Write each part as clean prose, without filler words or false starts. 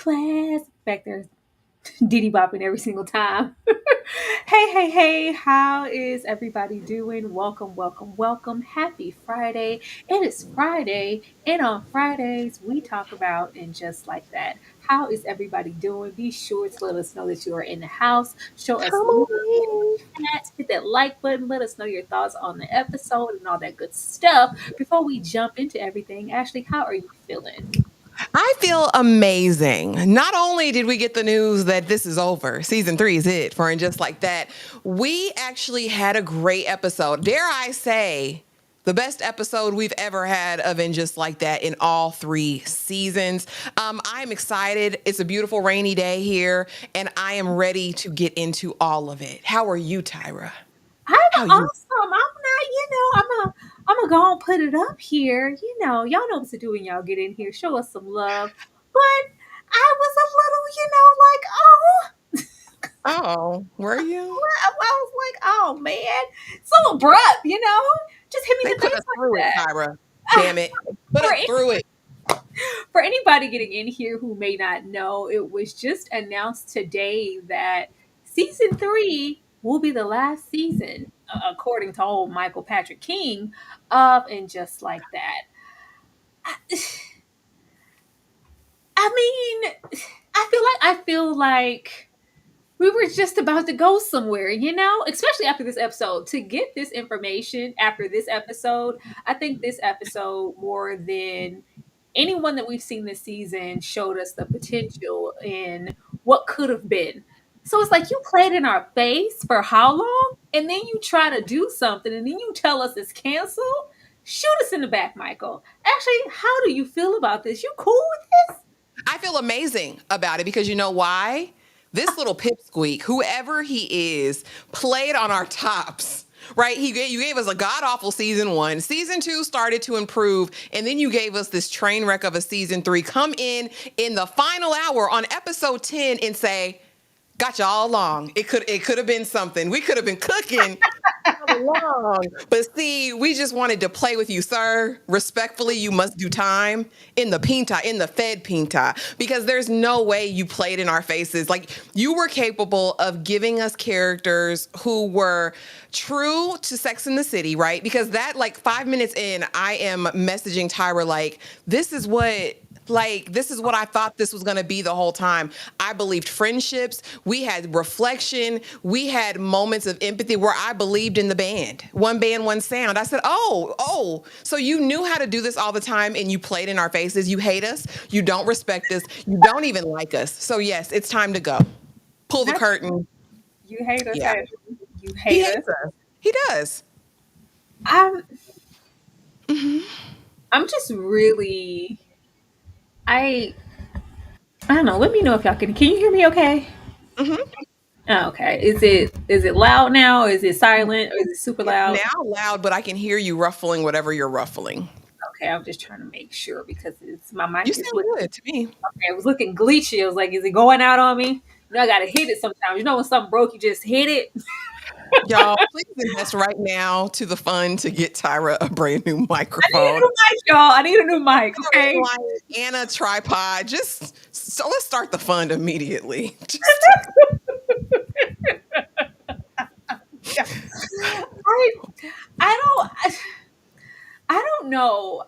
class. Back there, diddy bopping every single time. Hey, how is everybody doing? Welcome, welcome, welcome. Happy Friday. It is Friday, and on Fridays, we talk about and just like that. How is everybody doing? Be sure to let us know that you are in the house. Show us Come love on in. chat, hit that like button, let us know your thoughts on the episode and all that good stuff. Before we jump into everything, Ashley, how are you feeling? I feel amazing. Not only did we get the news that this is over, season 3 is it for And Just Like That, we actually had a great episode. Dare I say, the best episode we've ever had of And Just Like That in all 3 seasons. I'm excited. It's a beautiful rainy day here, and I am ready to get into all of it. How are you, Tyra? I'm How are you? awesome. I'm not, I'm gonna go and put it up here. Y'all know what to do when y'all get in here. Show us some love. But I was a little, like, Oh, were you? I was like, oh man, so abrupt, just hit me They in the put face us like through it, that. Tyra. Damn it. Put For us through it. for anybody getting in here who may not know, it was just announced today that season 3 will be the last season, according to old Michael Patrick King, of And Just Like That. I, I mean, I feel like we were just about to go somewhere, especially after this episode. To get this information after this episode, I think this episode, more than anyone that we've seen this season, showed us the potential in what could have been. So it's like you played in our face for how long? And then you try to do something and then you tell us it's canceled? Shoot us in the back, Michael. Actually, how do you feel about this? You cool with this? I feel amazing about it because you know why? This little pipsqueak, whoever he is, played on our tops. Right? You gave us a god awful season 1. Season 2 started to improve, and then you gave us this train wreck of a season 3. Come in the final hour on episode 10 and say, got you all along. It could have been something. We could have been cooking all along. But see, we just wanted to play with you, sir. Respectfully, you must do time in the pinta, in the Fed pinta, because there's no way you played in our faces. Like, you were capable of giving us characters who were true to Sex in the City, right? Because that, like, 5 minutes in, I am messaging Tyra, like, this is what I thought this was going to be the whole time. I believed friendships. We had reflection. We had moments of empathy where I believed in the band. One band, one sound. I said, oh, so you knew how to do this all the time and you played in our faces. You hate us. You don't respect us. You don't even like us. So yes, it's time to go. Pull the Not curtain. you hate us, Yeah. Ashley. You He hate us. hates us. He does. I'm Hmm. I'm just really I I don't know. Let me know if y'all can you hear me okay? Hmm. Oh, okay. Is it loud now? Is it silent? Or is it super It's loud? now loud, but I can hear you ruffling whatever you're ruffling. Okay, I'm just trying to make sure because it's my You mic is sound looking good to me. okay, it was looking glitchy. I was like, is it going out on me? I gotta hit it sometimes. When something broke, you just hit it. Y'all, please invest right now to the fund to get Tyra a brand new I need a microphone. new mic, y'all. I need a new mic, okay? Like, and a tripod. Just so let's start the fund immediately. Just Yeah. I I don't I don't know.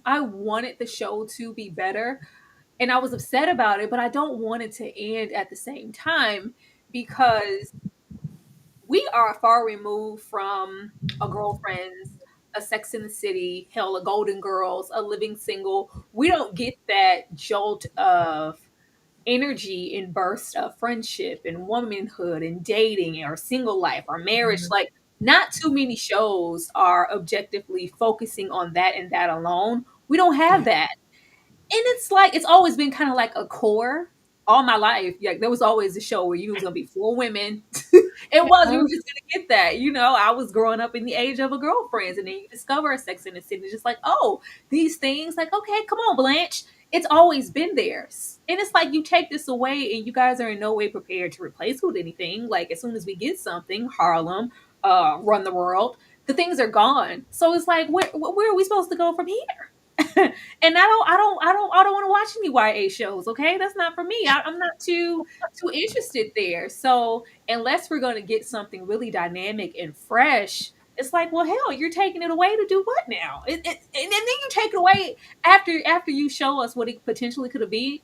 I wanted the show to be better and I was upset about it, but I don't want it to end at the same time because we are far removed from a girlfriend's, a Sex in the City, hell, a Golden Girls, a Living Single. We don't get that jolt of energy and burst of friendship and womanhood and dating or single life or marriage. Like, not too many shows are objectively focusing on that and that alone. We don't have yeah. that. And it's like it's always been kind of like a core all my life. Like there was always a show where you was gonna be 4 women. It was. We were just gonna get that. I was growing up in the age of a girlfriends, and then you discover a Sex in the City. It's just like, oh, these things. Like, okay, come on, Blanche. It's always been there, and it's like you take this away, and you guys are in no way prepared to replace with anything. Like as soon as we get something, Harlem, Run the World, the things are gone. So it's like, where are we supposed to go from here? And I don't want to watch any YA shows. Okay, that's not for me. I'm not too interested there. So unless we're going to get something really dynamic and fresh, it's like, well, hell, you're taking it away to do what now? And then you take it away after you show us what it potentially could have been.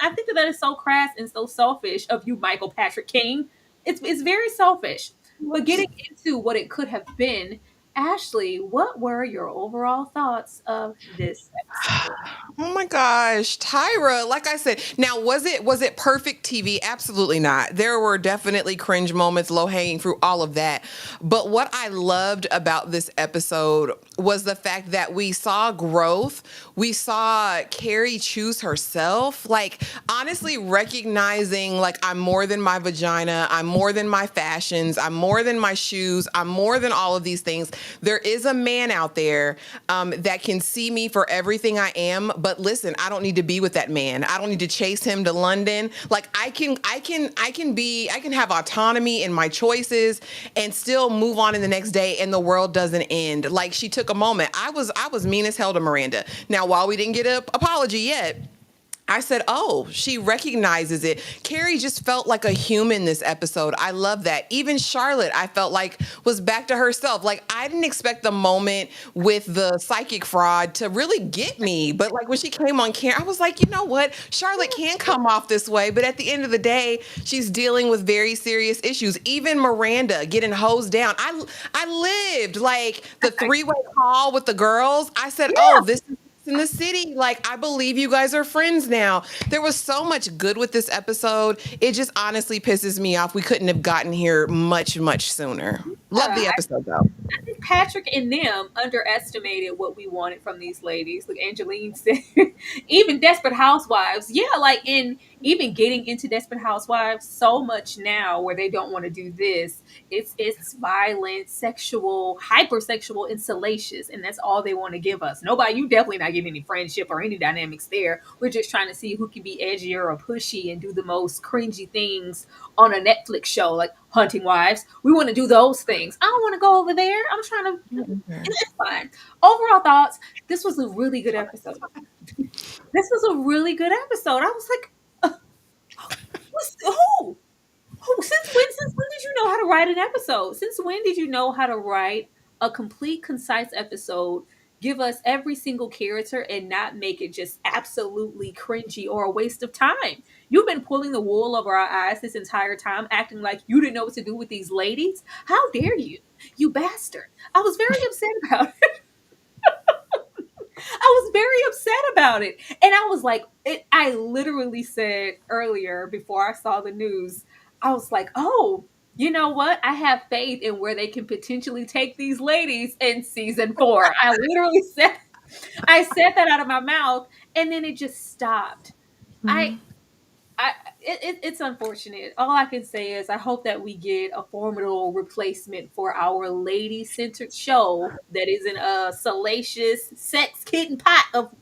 I think that is so crass and so selfish of you, Michael Patrick King. It's very selfish. But getting into what it could have been, Ashley, what were your overall thoughts of this episode? Oh my gosh, Tyra, like I said, now was it perfect TV? Absolutely not. There were definitely cringe moments, low hanging fruit, all of that. But what I loved about this episode was the fact that we saw growth. We saw Carrie choose herself. Like honestly recognizing like I'm more than my vagina, I'm more than my fashions, I'm more than my shoes, I'm more than all of these things. There is a man out there that can see me for everything I am. But listen, I don't need to be with that man. I don't need to chase him to London. Like I can have autonomy in my choices and still move on in the next day and the world doesn't end. Like she took a moment. I was mean as hell to Miranda. Now, while we didn't get an apology yet, I said, oh, she recognizes it. Carrie just felt like a human this episode. I love that. Even Charlotte, I felt like was back to herself. Like I didn't expect the moment with the psychic fraud to really get me. But like when she came on camera, I was like, you know what? Charlotte can come off this way. But at the end of the day, she's dealing with very serious issues. Even Miranda getting hosed down. I lived like the three-way call with the girls. I said, Yeah. oh, this is in the city. Like, I believe you guys are friends now. There was so much good with this episode. It just honestly pisses me off. We couldn't have gotten here much, much sooner. Love the episode though. I think Patrick and them underestimated what we wanted from these ladies. Like Angeline said, even Desperate Housewives, yeah, like in even getting into Desperate Housewives, so much now where they don't want to do this. It's violent, sexual, hypersexual, and salacious, and that's all they want to give us. Nobody, you definitely not getting any friendship or any dynamics there. We're just trying to see who can be edgier or pushy and do the most cringy things on a Netflix show, like Hunting Wives. We want to do those things. I don't want to go over there. I'm trying to. It's fine. Overall thoughts. This was a really good episode. This was a really good episode. I was like, who? Who? Since when did you know how to write an episode? Since when did you know how to write a complete, concise episode? Give us every single character and not make it just absolutely cringy or a waste of time. You've been pulling the wool over our eyes this entire time, acting like you didn't know what to do with these ladies. How dare you, you bastard! I was very upset about I was very upset about it. And I was like, I literally said earlier before I saw the news, I was like, oh, you know what? I have faith in where they can potentially take these ladies in season 4. I said that out of my mouth and then it just stopped. I it's unfortunate. All I can say is I hope that we get a formidable replacement for our lady-centered show that isn't a salacious sex kitten pot of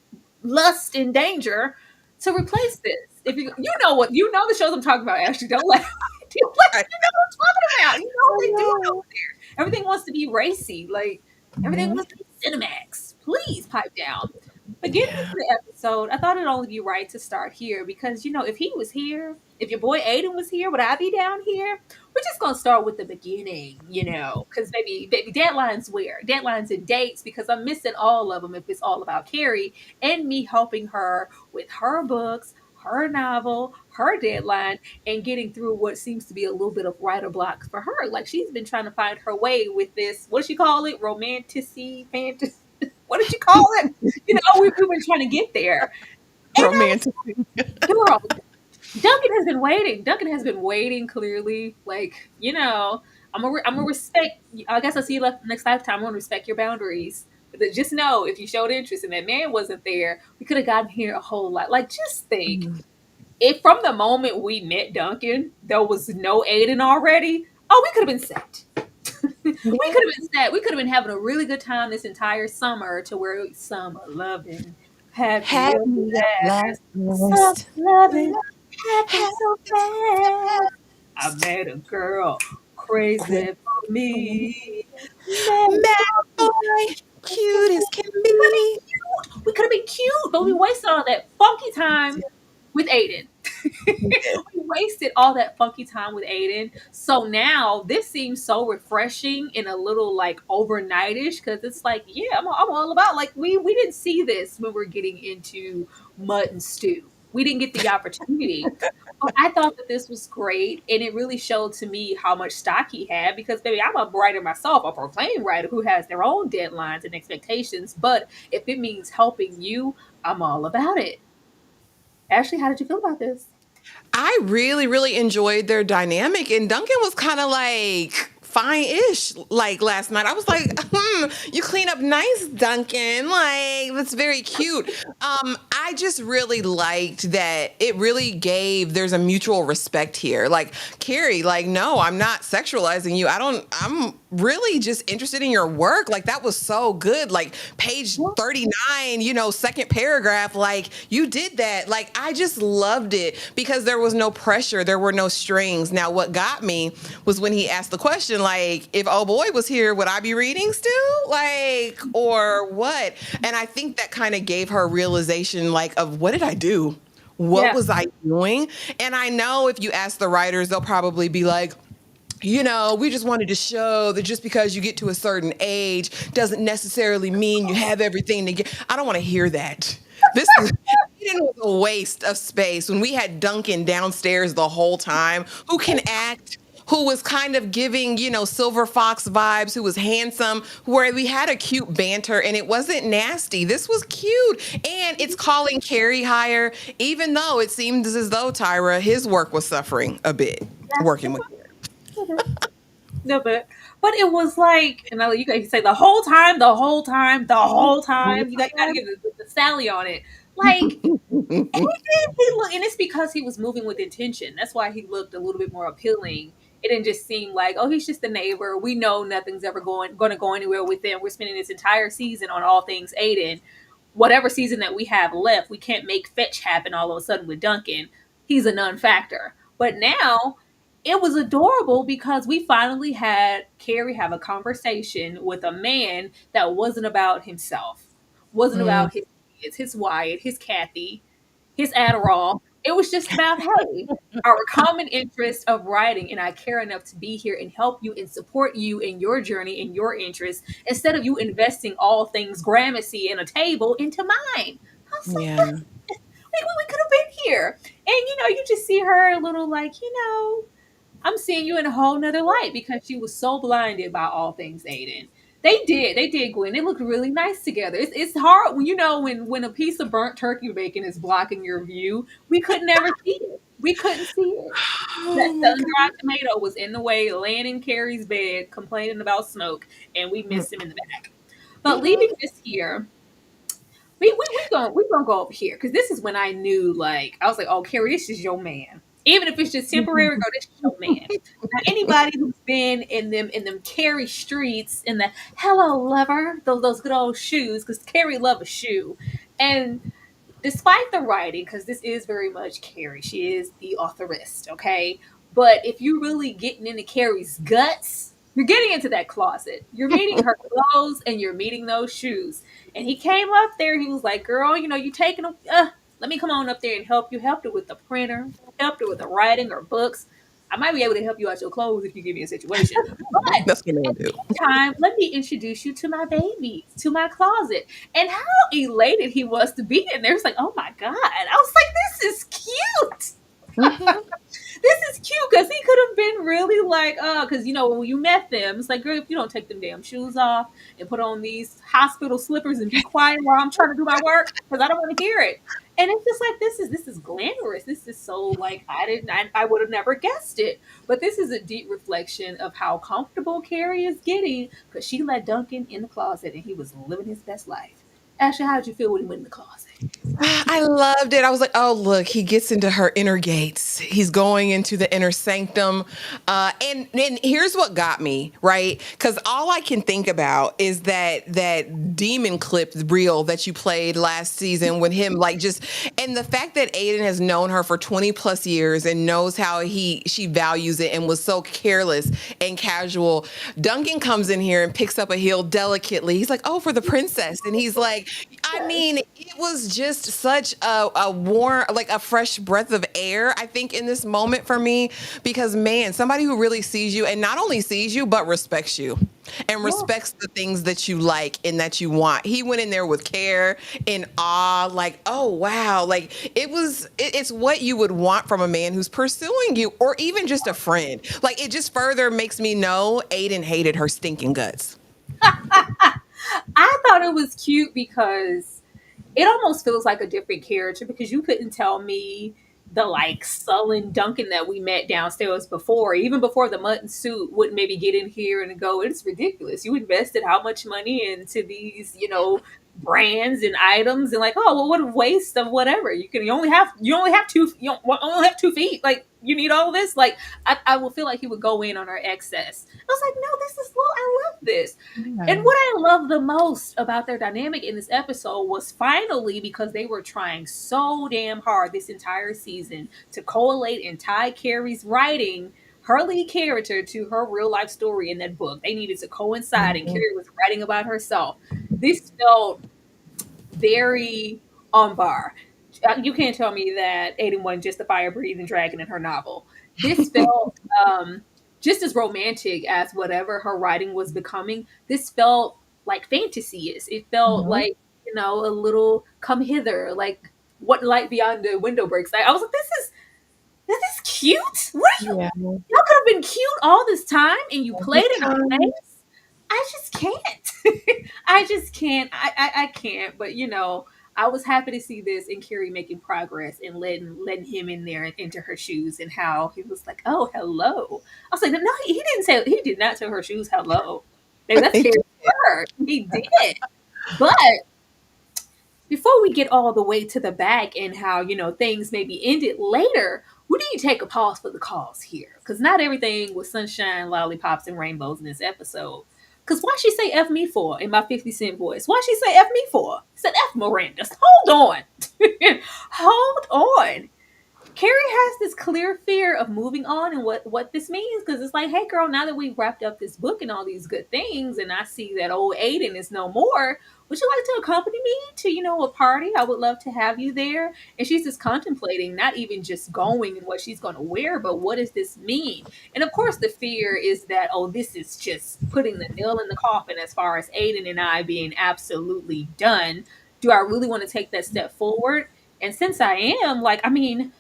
lust and danger to replace this. If you know what you know the shows I'm talking about, Ashley. Don't let you know what I'm talking about. You know what they do out there. Everything wants to be racy, like everything wants to be Cinemax. Please pipe down. But getting into Yeah. the episode, I thought it'd only be right to start here because, if he was here, if your boy Aiden was here, would I be down here? We're just gonna start with the beginning, because baby, deadlines where deadlines and dates because I'm missing all of them if it's all about Carrie and me helping her with her books, her novel, her deadline, and getting through what seems to be a little bit of writer block for her. Like she's been trying to find her way with this. What does she call it? Romanticy, fantasy. What did you call it? We've been trying to get there. And I was Romantic. girl, Duncan has been waiting. Duncan has been waiting clearly. Like, I'm gonna respect. I guess I'll see you next lifetime. I'm gonna respect your boundaries. But just know if you showed interest and that man wasn't there, we could have gotten here a whole lot. Like, just think if from the moment we met Duncan, there was no Aiden already. Oh, we could have been set. We could have been set. We could have been having a really good time this entire summer to where summer loving, happy ever Happy at last, summer last. loving, happy so fast. I met a girl crazy for me. Met a Mad boy boy, cute as can be. we could could have been cute, but we wasted all that funky time with Aiden. We wasted all that funky time with Aiden. So now this seems so refreshing and a little like overnightish because it's like, yeah, I'm all about like we didn't see this when we're getting into Mud and Stew. We didn't get the opportunity. But I thought that this was great, and it really showed to me how much stock he had because, baby, I'm a writer myself, a proclaimed writer who has their own deadlines and expectations. But if it means helping you, I'm all about it. Ashley, how did you feel about this? I really, really enjoyed their dynamic, and Duncan was kind of like fine-ish like last night. I was like, you clean up nice, Duncan. Like, that's very cute. I just really liked that it really gave there's a mutual respect here. Like, Carrie, like, no, I'm not sexualizing you. I'm really just interested in your work. Like, that was so good. Like, page 39, second paragraph, like, you did that. Like, I just loved it because there was no pressure, there were no strings. Now, what got me was when he asked the question, like, if oh boy was here, would I be reading still? Like, or what? And I think that kind of gave her a realization, like, of what did I do? What Yeah. was I doing? And I know if you ask the writers, they'll probably be like, we just wanted to show that just because you get to a certain age doesn't necessarily mean you have everything to get. I don't want to hear that. This is Eden was a waste of space when we had Duncan downstairs the whole time, who can act, who was kind of giving, Silver Fox vibes, who was handsome, where we had a cute banter and it wasn't nasty. This was cute. And it's calling Carrie higher, even though it seems as though Tyra, his work was suffering a bit working with her. No, but it was like, and you can say the whole time, the whole time, the whole time. You got to give the Sally on it. Like, he look, and it's because he was moving with intention. That's why he looked a little bit more appealing. It didn't just seem like, oh, he's just a neighbor. We know nothing's ever going to go anywhere with him. We're spending this entire season on all things Aiden. Whatever season that we have left, we can't make fetch happen all of a sudden with Duncan. He's a non-factor. But now it was adorable because we finally had Carrie have a conversation with a man that wasn't about himself, wasn't Mm, about his kids, his Wyatt, his Kathy, his Adderall. It was just about, hey, our common interest of writing, and I care enough to be here and help you and support you in your journey and your interests instead of you investing all things Gramercy and a table into mine. I was like, yeah. that's like we could have been here. And you just see her a little like, I'm seeing you in a whole nother light because she was so blinded by all things Aiden. They did, Gwen. They looked really nice together. It's hard when when a piece of burnt turkey bacon is blocking your view. We could never see it. We couldn't see it. That Oh my sun-dried tomato was in the way, laying in Carrie's bed, complaining about smoke, and we God. missed him in the back. But leaving this here, we gonna go over here because this is when I knew, like, I was like, oh, Carrie, this is your man. Even if it's just temporary, go, this is your man. Now, anybody who's been in them Carrie streets in the hello lover, those good old shoes, because Carrie love a shoe, and despite the writing, because this is very much Carrie, she is the authorist, okay? But if you're really getting into Carrie's guts, you're getting into that closet. You're meeting her clothes and you're meeting those shoes. And he came up there, he was like, girl, you taking them, let me come on up there and help you. Helped her with the printer, helped her with the writing or books. I might be able to help you out your clothes if you give me a situation. But That's what at I the do. same time, let me introduce you to my babies, to my closet. And how elated he was to be in there. It's like, oh my God. I was like, this is cute. Mhm. This is cute because he could have been really like, because when you met them, it's like, girl, if you don't take them damn shoes off and put on these hospital slippers and be quiet while I'm trying to do my work, because I don't want to hear it. And it's just like this is glamorous. This is so like I would have never guessed it. But this is a deep reflection of how comfortable Carrie is getting because she let Duncan in the closet and he was living his best life. Ashley, how did you feel when he went in the closet? I loved it. I was like, oh, look, he gets into her inner gates. He's going into the inner sanctum. And here's what got me, right? Because all I can think about is that demon clip reel that you played last season with him, like just, and the fact that Aiden has known her for 20 plus years and knows how she values it and was so careless and casual. Duncan comes in here and picks up a heel delicately. He's like, oh, for the princess. And he's like, I mean, it was just such a warm, like a fresh breath of air, I think, in this moment for me, because man, somebody who really sees you and not only sees you, but respects you and Yeah. respects the things that you like and that you want. He went in there with care and awe, like, oh, wow. Like it's what you would want from a man who's pursuing you or even just a friend. Like it just further makes me know Aiden hated her stinking guts. I thought it was cute because it almost feels like a different character because you couldn't tell me the like sullen Duncan that we met downstairs before, even before the mutton suit would maybe get in here and go, it's ridiculous. You invested how much money into these, brands and items and like, oh well, what a waste of whatever. You only have 2 feet. Like you need all this. Like I will feel like he would go in on our excess. I was like, no, this is well, I love this. And Yeah. what I love the most about their dynamic in this episode was finally because they were trying so damn hard this entire season to collate and tie Carrie's writing, her lead character, to her real life story in that book. They needed to coincide, and Mhm. Carrie was writing about herself. This felt very on bar. You can't tell me that Aiden wasn't just a fire breathing dragon in her novel. This felt just as romantic as whatever her writing was becoming. This felt like fantasy is. It felt Mhm. like, a little come hither, like what light beyond the window breaks. Like, I was like, this is cute. What are you? Yeah. Y'all could have been cute all this time, and you played Every in our time. face. I just can't. I just can't. I can't. But I was happy to see this and Carrie making progress and letting him in there and into her shoes and how he was like, "Oh, hello." I was like, "No, he did not tell her shoes hello." Like, that's He Carrie's did. word. He did, but before we get all the way to the back and how things may be ended later, we need to take a pause for the cause here because not everything was sunshine, lollipops, and rainbows in this episode. Because why she say F me for in my 50 Cent voice? Why she say F me for? Said F Miranda. Hold on. Hold on. Carrie has this clear fear of moving on and what this means because it's like, hey girl, now that we've wrapped up this book and all these good things, and I see that old Aiden is no more, would you like to accompany me to a party? I would love to have you there. And she's just contemplating not even just going and what she's going to wear, but what does this mean? And of course, the fear is that, oh, this is just putting the nail in the coffin as far as Aiden and I being absolutely done. Do I really want to take that step forward? And since I am, like, I mean,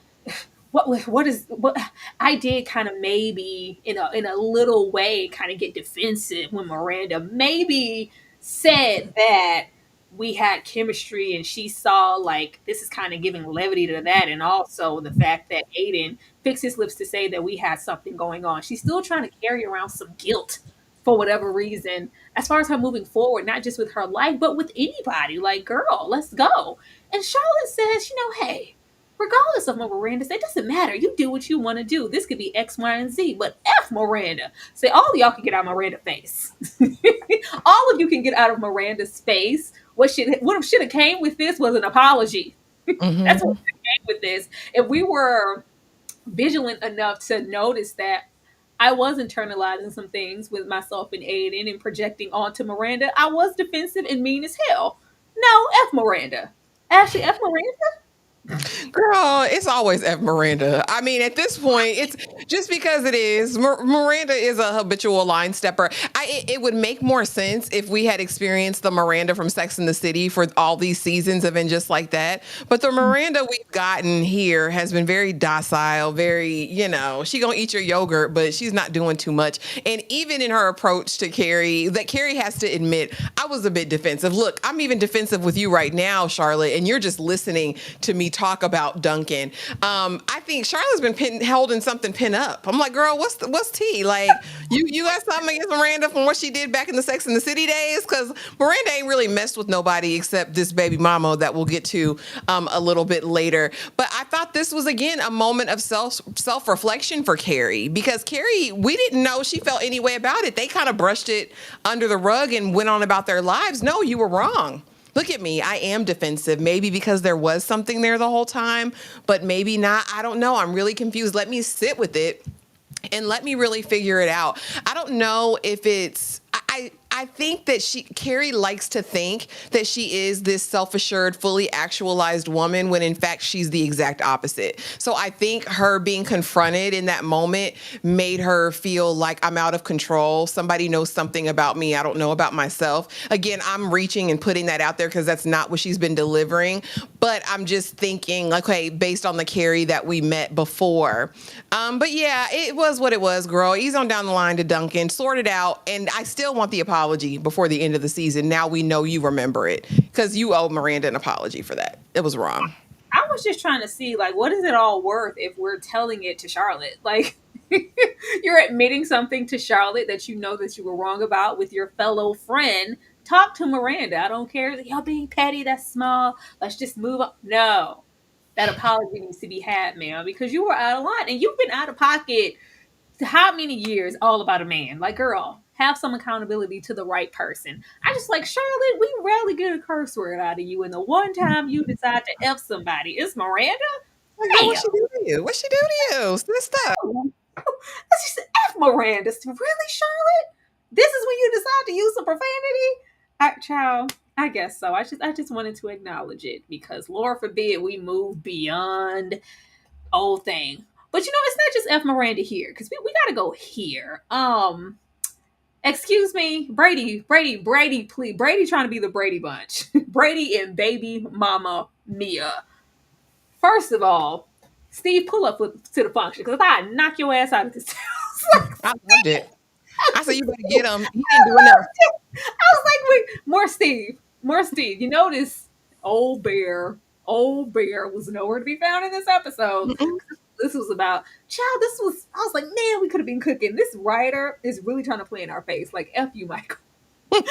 what I did kind of maybe in a little way kind of get defensive when Miranda maybe said that we had chemistry and she saw like this is kind of giving levity to that, and also the fact that Aiden fixed his lips to say that we had something going on. She's still trying to carry around some guilt for whatever reason as far as her moving forward, not just with her life but with anybody. Like, girl, let's go. And Charlotte says, hey, regardless of what Miranda said, it doesn't matter. You do what you want to do. This could be X, Y, and Z, but F Miranda. Say all of y'all can get out of Miranda's face. All of you can get out of Miranda's face. What should have came with this was an apology. That's what Mhm. came with this. If we were vigilant enough to notice that I was internalizing some things with myself and Aiden and projecting onto Miranda, I was defensive and mean as hell. No, F Miranda. Ashley, F Miranda? Girl, it's always F Miranda. I mean, at this point, it's just because it is. Miranda is a habitual line stepper. It would make more sense if we had experienced the Miranda from Sex and the City for all these seasons of And Just Like That. But the Miranda we've gotten here has been very docile, very, she gonna eat your yogurt, but she's not doing too much. And even in her approach to Carrie, that Carrie has to admit, I was a bit defensive. Look, I'm even defensive with you right now, Charlotte, and you're just listening to me talk about Duncan. I think Charlotte's been holding something pin up. I'm like, girl, what's tea? Like, you got something against Miranda from what she did back in the Sex and the City days? Because Miranda ain't really messed with nobody except this baby mama that we'll get to a little bit later. But I thought this was again a moment of self reflection for Carrie, because Carrie, we didn't know she felt any way about it. They kind of brushed it under the rug and went on about their lives. No, you were wrong. Look at me. I am defensive. Maybe because there was something there the whole time, but maybe not. I don't know. I'm really confused. Let me sit with it and let me really figure it out. I don't know if it's I think that Carrie likes to think that she is this self-assured, fully actualized woman when in fact she's the exact opposite. So I think her being confronted in that moment made her feel like I'm out of control. Somebody knows something about me I don't know about myself. Again, I'm reaching and putting that out there because that's not what she's been delivering. But I'm just thinking, okay, based on the Carrie that we met before. But yeah, it was what it was, girl. Ease on down the line to Duncan, sort it out. And I still want the apology before the end of the season. Now we know you remember it because you owe Miranda an apology for that. It was wrong. I was just trying to see, like, what is it all worth if we're telling it to Charlotte? Like, you're admitting something to Charlotte that you know that you were wrong about with your fellow friend. Talk to Miranda. I don't care. Y'all being petty, that's small. Let's just move on. No. That apology needs to be had, ma'am, because you were out of line and you've been out of pocket how many years all about a man? Like, girl, have some accountability to the right person. I just like, Charlotte, we rarely get a curse word out of you. And the one time you decide to F somebody, it's Miranda. Like, what Damn. she do to you? What she do to you, sister? Let's just F Miranda. Really, Charlotte? This is when you decide to use some profanity? Child, I guess so. I just wanted to acknowledge it because Lord forbid we move beyond old thing. But you know, it's not just F Miranda here because we got to go here. Excuse me, Brady, please, Brady trying to be the Brady Bunch, Brady and baby mama Mia. First of all, Steve, pull up to the function because I knock your ass out of this house. I loved it. I said, you better get him. He didn't do enough. I was like, wait, more Steve. You notice old bear was nowhere to be found in this episode. Mm-mm. This was about child. I was like, man, we could have been cooking. This writer is really trying to play in our face. Like, F you, Michael. F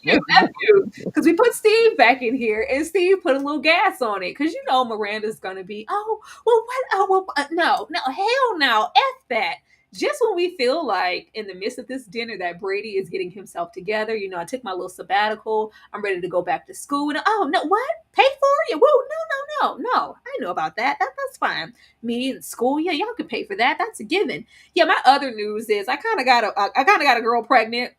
you. Because we put Steve back in here and Steve put a little gas on it. Because you know Miranda's going to be, oh, well, what? Oh, well, no, hell no. F that. Just when we feel like in the midst of this dinner that Brady is getting himself together, you know, I took my little sabbatical. I'm ready to go back to school. And oh, no, what? Pay for it? Whoa, no. I know about that. That's fine. Me in school, yeah, y'all can pay for that. That's a given. Yeah, my other news is I kind of got a girl pregnant.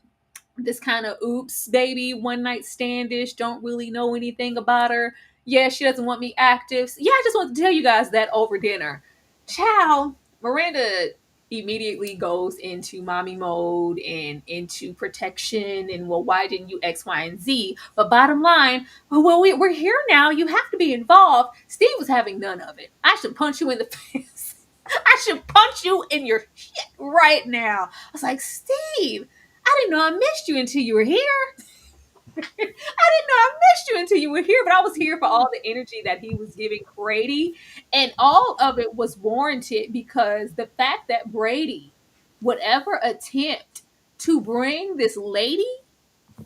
This kind of oops baby, one night standish, don't really know anything about her. Yeah, she doesn't want me active. So, yeah, I just want to tell you guys that over dinner. Ciao. Miranda immediately goes into mommy mode and into protection and, well, why didn't you X, Y, and Z? But bottom line, well, we're here now. You have to be involved. Steve was having none of it. I should punch you in the face. I should punch you in your shit right now. I was like, Steve, I didn't know I missed you until you were here. I didn't know I missed you until you were here, but I was here for all the energy that he was giving Brady. And all of it was warranted because the fact that Brady would ever attempt to bring this lady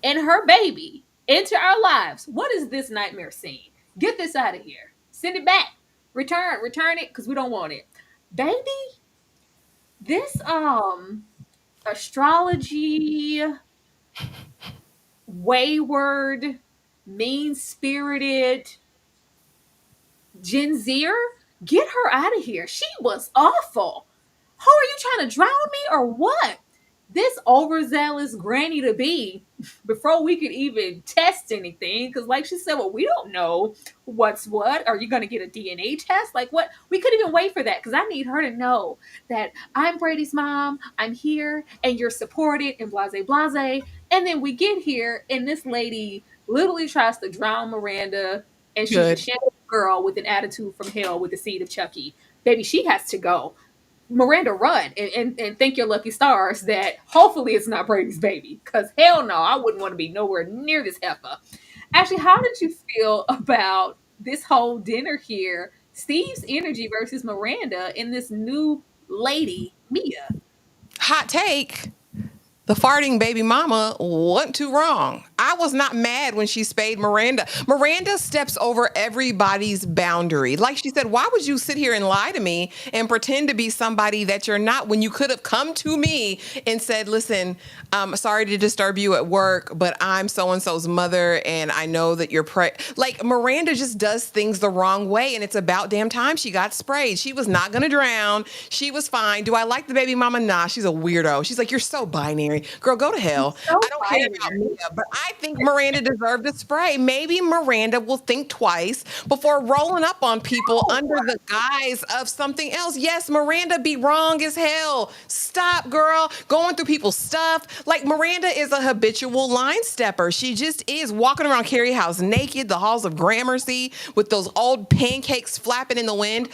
and her baby into our lives. What is this nightmare scene? Get this out of here. Send it back. Return it because we don't want it. Baby, this astrology, wayward, mean-spirited Gen Zer, get her out of here. She was awful. Who are you trying to drown me or what? This overzealous granny to be before we could even test anything. Because like she said, well, we don't know what's what. Are you going to get a DNA test? Like what? We couldn't even wait for that because I need her to know that I'm Brady's mom. I'm here and you're supported and blase blase. And then we get here and this lady literally tries to drown Miranda and she's a shameful girl with an attitude from hell with the seed of Chucky. Baby, she has to go. Miranda, run and thank your lucky stars that hopefully it's not Brady's baby. Because hell no, I wouldn't want to be nowhere near this heifer. Actually, how did you feel about this whole dinner here? Steve's energy versus Miranda and this new lady, Mia. Hot take. The farting baby mama wasn't too wrong. I was not mad when she spayed Miranda. Miranda steps over everybody's boundary. Like she said, why would you sit here and lie to me and pretend to be somebody that you're not when you could have come to me and said, listen, I'm sorry to disturb you at work, but I'm so-and-so's mother and I know that you're like Miranda just does things the wrong way and it's about damn time she got sprayed. She was not going to drown. She was fine. Do I like the baby mama? Nah, she's a weirdo. She's like, you're so binary. binary. Girl, go to hell. So I don't care about binary. Mia, but I think Miranda deserved a spray. Maybe Miranda will think twice before rolling up on people Oh, under the guise of something else. Yes, Miranda be wrong as hell. Stop, girl, going through people's stuff. Like, Miranda is a habitual line stepper. She just is walking around Carrie house naked, the halls of Gramercy, with those old pancakes flapping in the wind.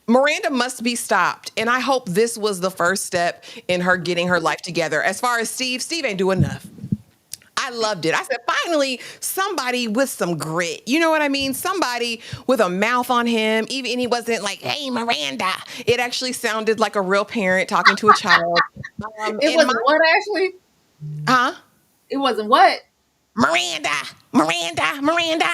Miranda must be stopped. And I hope this was the first step in her getting her life together. As far as Steve ain't doing enough. I loved it. I said, finally, somebody with some grit. You know what I mean? Somebody with a mouth on him. Even he wasn't like, hey, Miranda. It actually sounded like a real parent talking to a child. it wasn't what actually? Huh? It wasn't what? Miranda, Miranda, Miranda.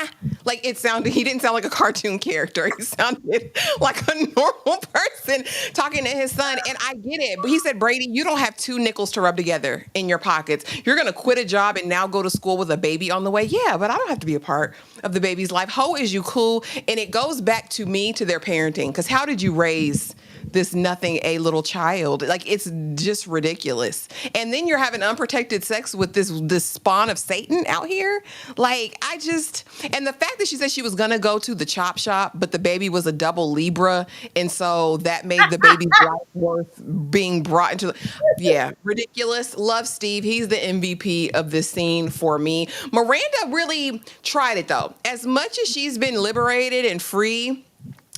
Like, it sounded, he didn't sound like a cartoon character. He sounded like a normal person talking to his son. And I get it. But he said, Brady, you don't have two nickels to rub together in your pockets. You're going to quit a job and now go to school with a baby on the way. Yeah, but I don't have to be a part of the baby's life. Ho, is you cool? And it goes back to me, to their parenting. Because how did you raise this nothing a little child? Like, it's just ridiculous. And then you're having unprotected sex with this spawn of Satan out here. Like, and the fact that she said she was gonna go to the chop shop, but the baby was a double Libra, and so that made the baby's life worth being brought into yeah, ridiculous. Love Steve. He's the MVP of this scene for me. Miranda really tried it though. As much as she's been liberated and free,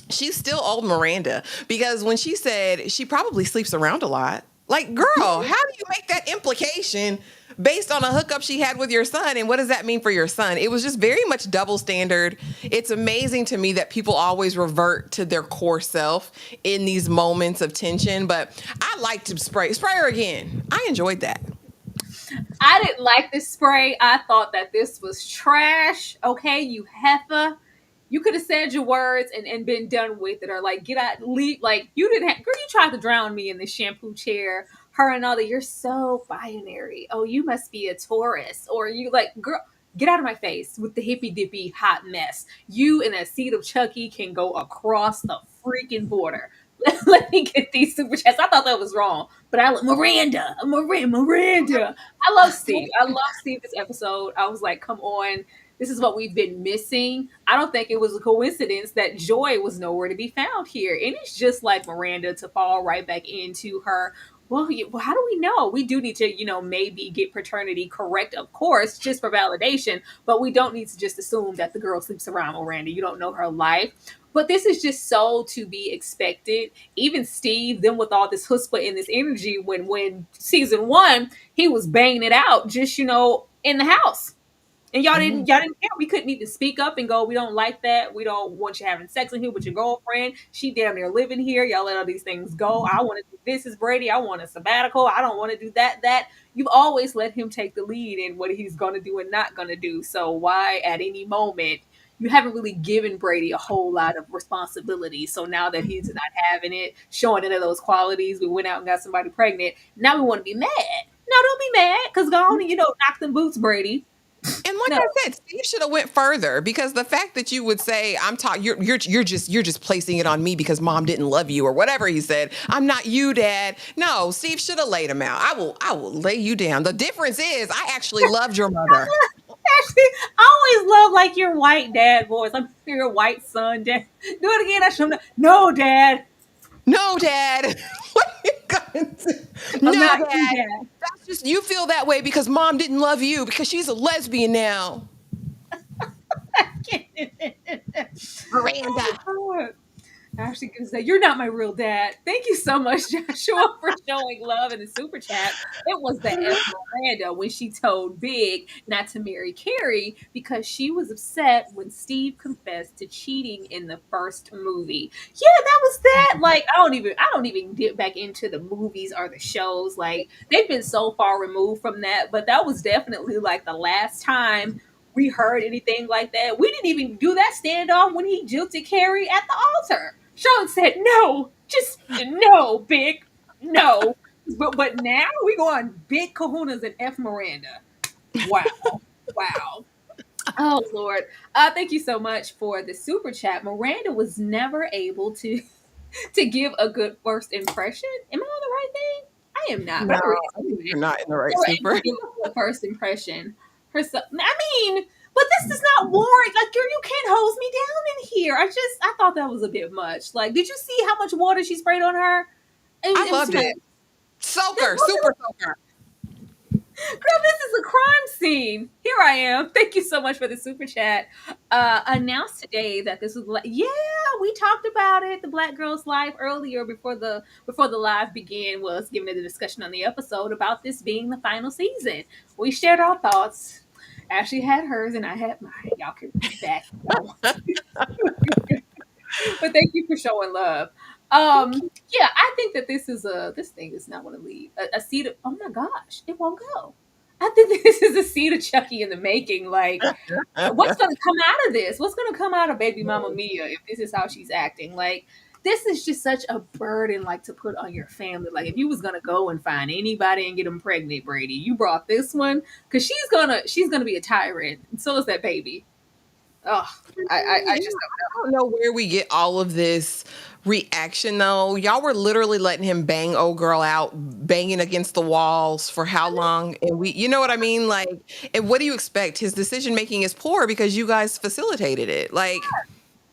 she's still old Miranda, because when she said she probably sleeps around a lot, like, girl, how do you make that implication based on a hookup she had with your son? And what does that mean for your son? It was just very much double standard. It's amazing to me that people always revert to their core self in these moments of tension. But I like to spray her again. I enjoyed that. I didn't like this spray. I thought that this was trash. Okay, you heifer. You could have said your words and been done with it, or like get out, leave. Like, you didn't have, girl, you tried to drown me in the shampoo chair. Her and all that. You're so binary. Oh, you must be a Taurus, or you like, girl, get out of my face with the hippy dippy hot mess. You and that seed of Chucky can go across the freaking border. Let me get these super chats. I thought that was wrong, but Miranda. I love Steve. I love Steve this episode. I was like, come on. This is what we've been missing. I don't think it was a coincidence that Joy was nowhere to be found here. And it's just like Miranda to fall right back into her. Well, how do we know? We do need to, maybe get paternity correct, of course, just for validation. But we don't need to just assume that the girl sleeps around Miranda. You don't know her life. But this is just so to be expected. Even Steve, then with all this chutzpah and this energy, when season one, he was banging it out just, in the house. And y'all didn't care. We couldn't even speak up and go, we don't like that. We don't want you having sex in here with your girlfriend. She damn near living here. Y'all let all these things go. I want to do this as Brady. I want a sabbatical. I don't want to do that. You've always let him take the lead in what he's going to do and not going to do. So why at any moment, you haven't really given Brady a whole lot of responsibility. So now that he's not having it, showing any of those qualities, we went out and got somebody pregnant. Now we want to be mad. No, don't be mad, because go on and, knock them boots, Brady. And like I said, Steve should have went further, because the fact that you would say, "I'm talking," you're just placing it on me because mom didn't love you or whatever he said. I'm not you, Dad. No, Steve should have laid him out. I will lay you down. The difference is, I actually loved your mother. Actually, I always love like your white dad voice. I'm your white son, Dad. Do it again. I should no, Dad. No, Dad. What are you going to do? No, Dad. That's just, you feel that way because mom didn't love you because she's a lesbian now. Miranda. Oh, Ashley can say, you're not my real dad. Thank you so much, Joshua, for showing love in the super chat. It was the F Miranda when she told Big not to marry Carrie because she was upset when Steve confessed to cheating in the first movie. Yeah, that was that. Like, I don't even get back into the movies or the shows. Like, they've been so far removed from that, but that was definitely like the last time we heard anything like that. We didn't even do that standoff when he jilted Carrie at the altar. Sean said, no, just no, Big, no. But now we go on big kahunas and F Miranda. Wow. Wow. Oh, Lord. Thank you so much for the super chat. Miranda was never able to give a good first impression. Am I on the right thing? I I am not, No, but her I think is you're not in the right they were able super. to give us the first impression. Herself, I mean, but this does not warrant. Like, girl, you can't hose me down in here. I thought that was a bit much. Like, did you see how much water she sprayed on her? I It was too loved much. it. Soaker, super soaker. Girl, this is a crime scene. Here I am. Thank you so much for the super chat. Announced today that this was yeah, we talked about it. The Black Girls Live earlier before the live began was giving it a discussion on the episode about this being the final season. We shared our thoughts. Ashley had hers and I had mine. Y'all can back if y'all want to. But thank you for showing love. Thank you. Yeah, I think that this thing is not going to leave a seed. Oh my gosh, it won't go. I think this is a seed of Chucky in the making. Like, what's going to come out of this? What's going to come out of Baby Mama Mia if this is how she's acting? Like, this is just such a burden, like, to put on your family. Like, if you was going to go and find anybody and get them pregnant, Brady, you brought this one because she's gonna be a tyrant. And so is that baby. Oh, I Yeah, just I don't know where we get all of this reaction though. Y'all were literally letting him bang old girl out, banging against the walls for how long? And you know what I mean? Like, and what do you expect? His decision making is poor because you guys facilitated it. Like,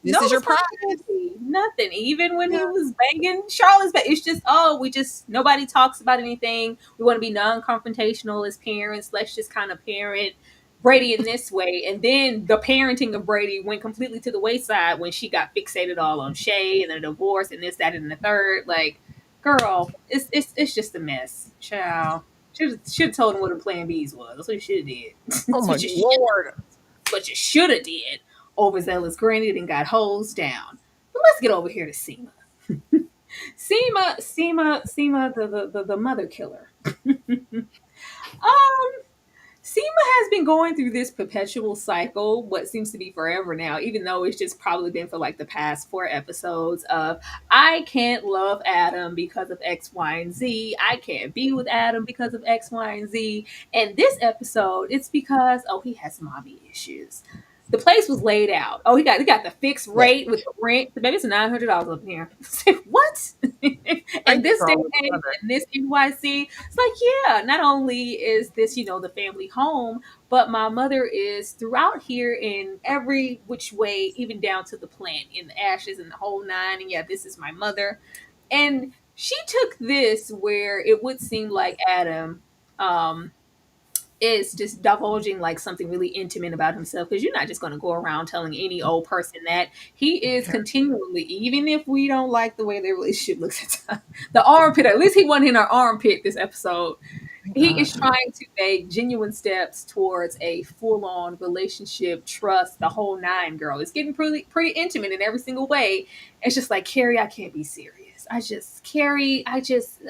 no this is your prize. responsibility, nothing. Even when Yeah. he was banging Charlotte's back, it's just we just nobody talks about anything. We want to be non-confrontational as parents. Let's just kind of parent Brady in this way, and then the parenting of Brady went completely to the wayside when she got fixated all on Shay and the divorce and this, that, and the third. Like, girl, it's just a mess. Child, should have told him what the Plan B's was. That's what you should have did. Oh That's my what you should lord. what you should have did. Overzealous granted and got hosed down. But let's get over here to Seema. Seema, the mother killer. Seema has been going through this perpetual cycle, what seems to be forever now, even though it's just probably been for like the past 4 episodes of I can't love Adam because of X, Y, and Z. I can't be with Adam because of X, Y, and Z. And this episode, it's because he has some mommy issues. The place was laid out. Oh, he got the fixed Yeah. rate with the rent. The baby's $900 up here. What? I And this day strong and age, brother. and this NYC, it's like, yeah, not only is this, the family home, but my mother is throughout here in every which way, even down to the plant, in the ashes and the whole nine. And yeah, this is my mother. And she took this where it would seem like Adam is just divulging like something really intimate about himself, because you're not just going to go around telling any old person that. He is continually, even if we don't like the way their relationship looks at times, the armpit, at least he wasn't in our armpit this episode. Thank He God. is trying to make genuine steps towards a full-on relationship, trust, the whole nine. Girl, it's getting pretty intimate in every single way. It's just like, Carrie, I can't be serious. Carrie, I just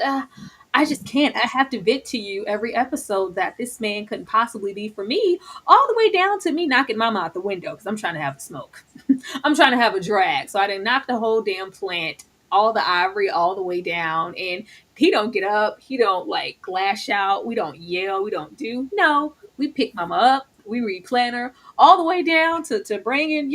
can't. I have to vent to you every episode that this man couldn't possibly be for me, all the way down to me knocking mama out the window because I'm trying to have a smoke. I'm trying to have a drag. So I didn't knock the whole damn plant, all the ivory, all the way down. And he don't get up. He don't like lash out. We don't yell. We don't do. No, we pick mama up. We replant her all the way down to bringing,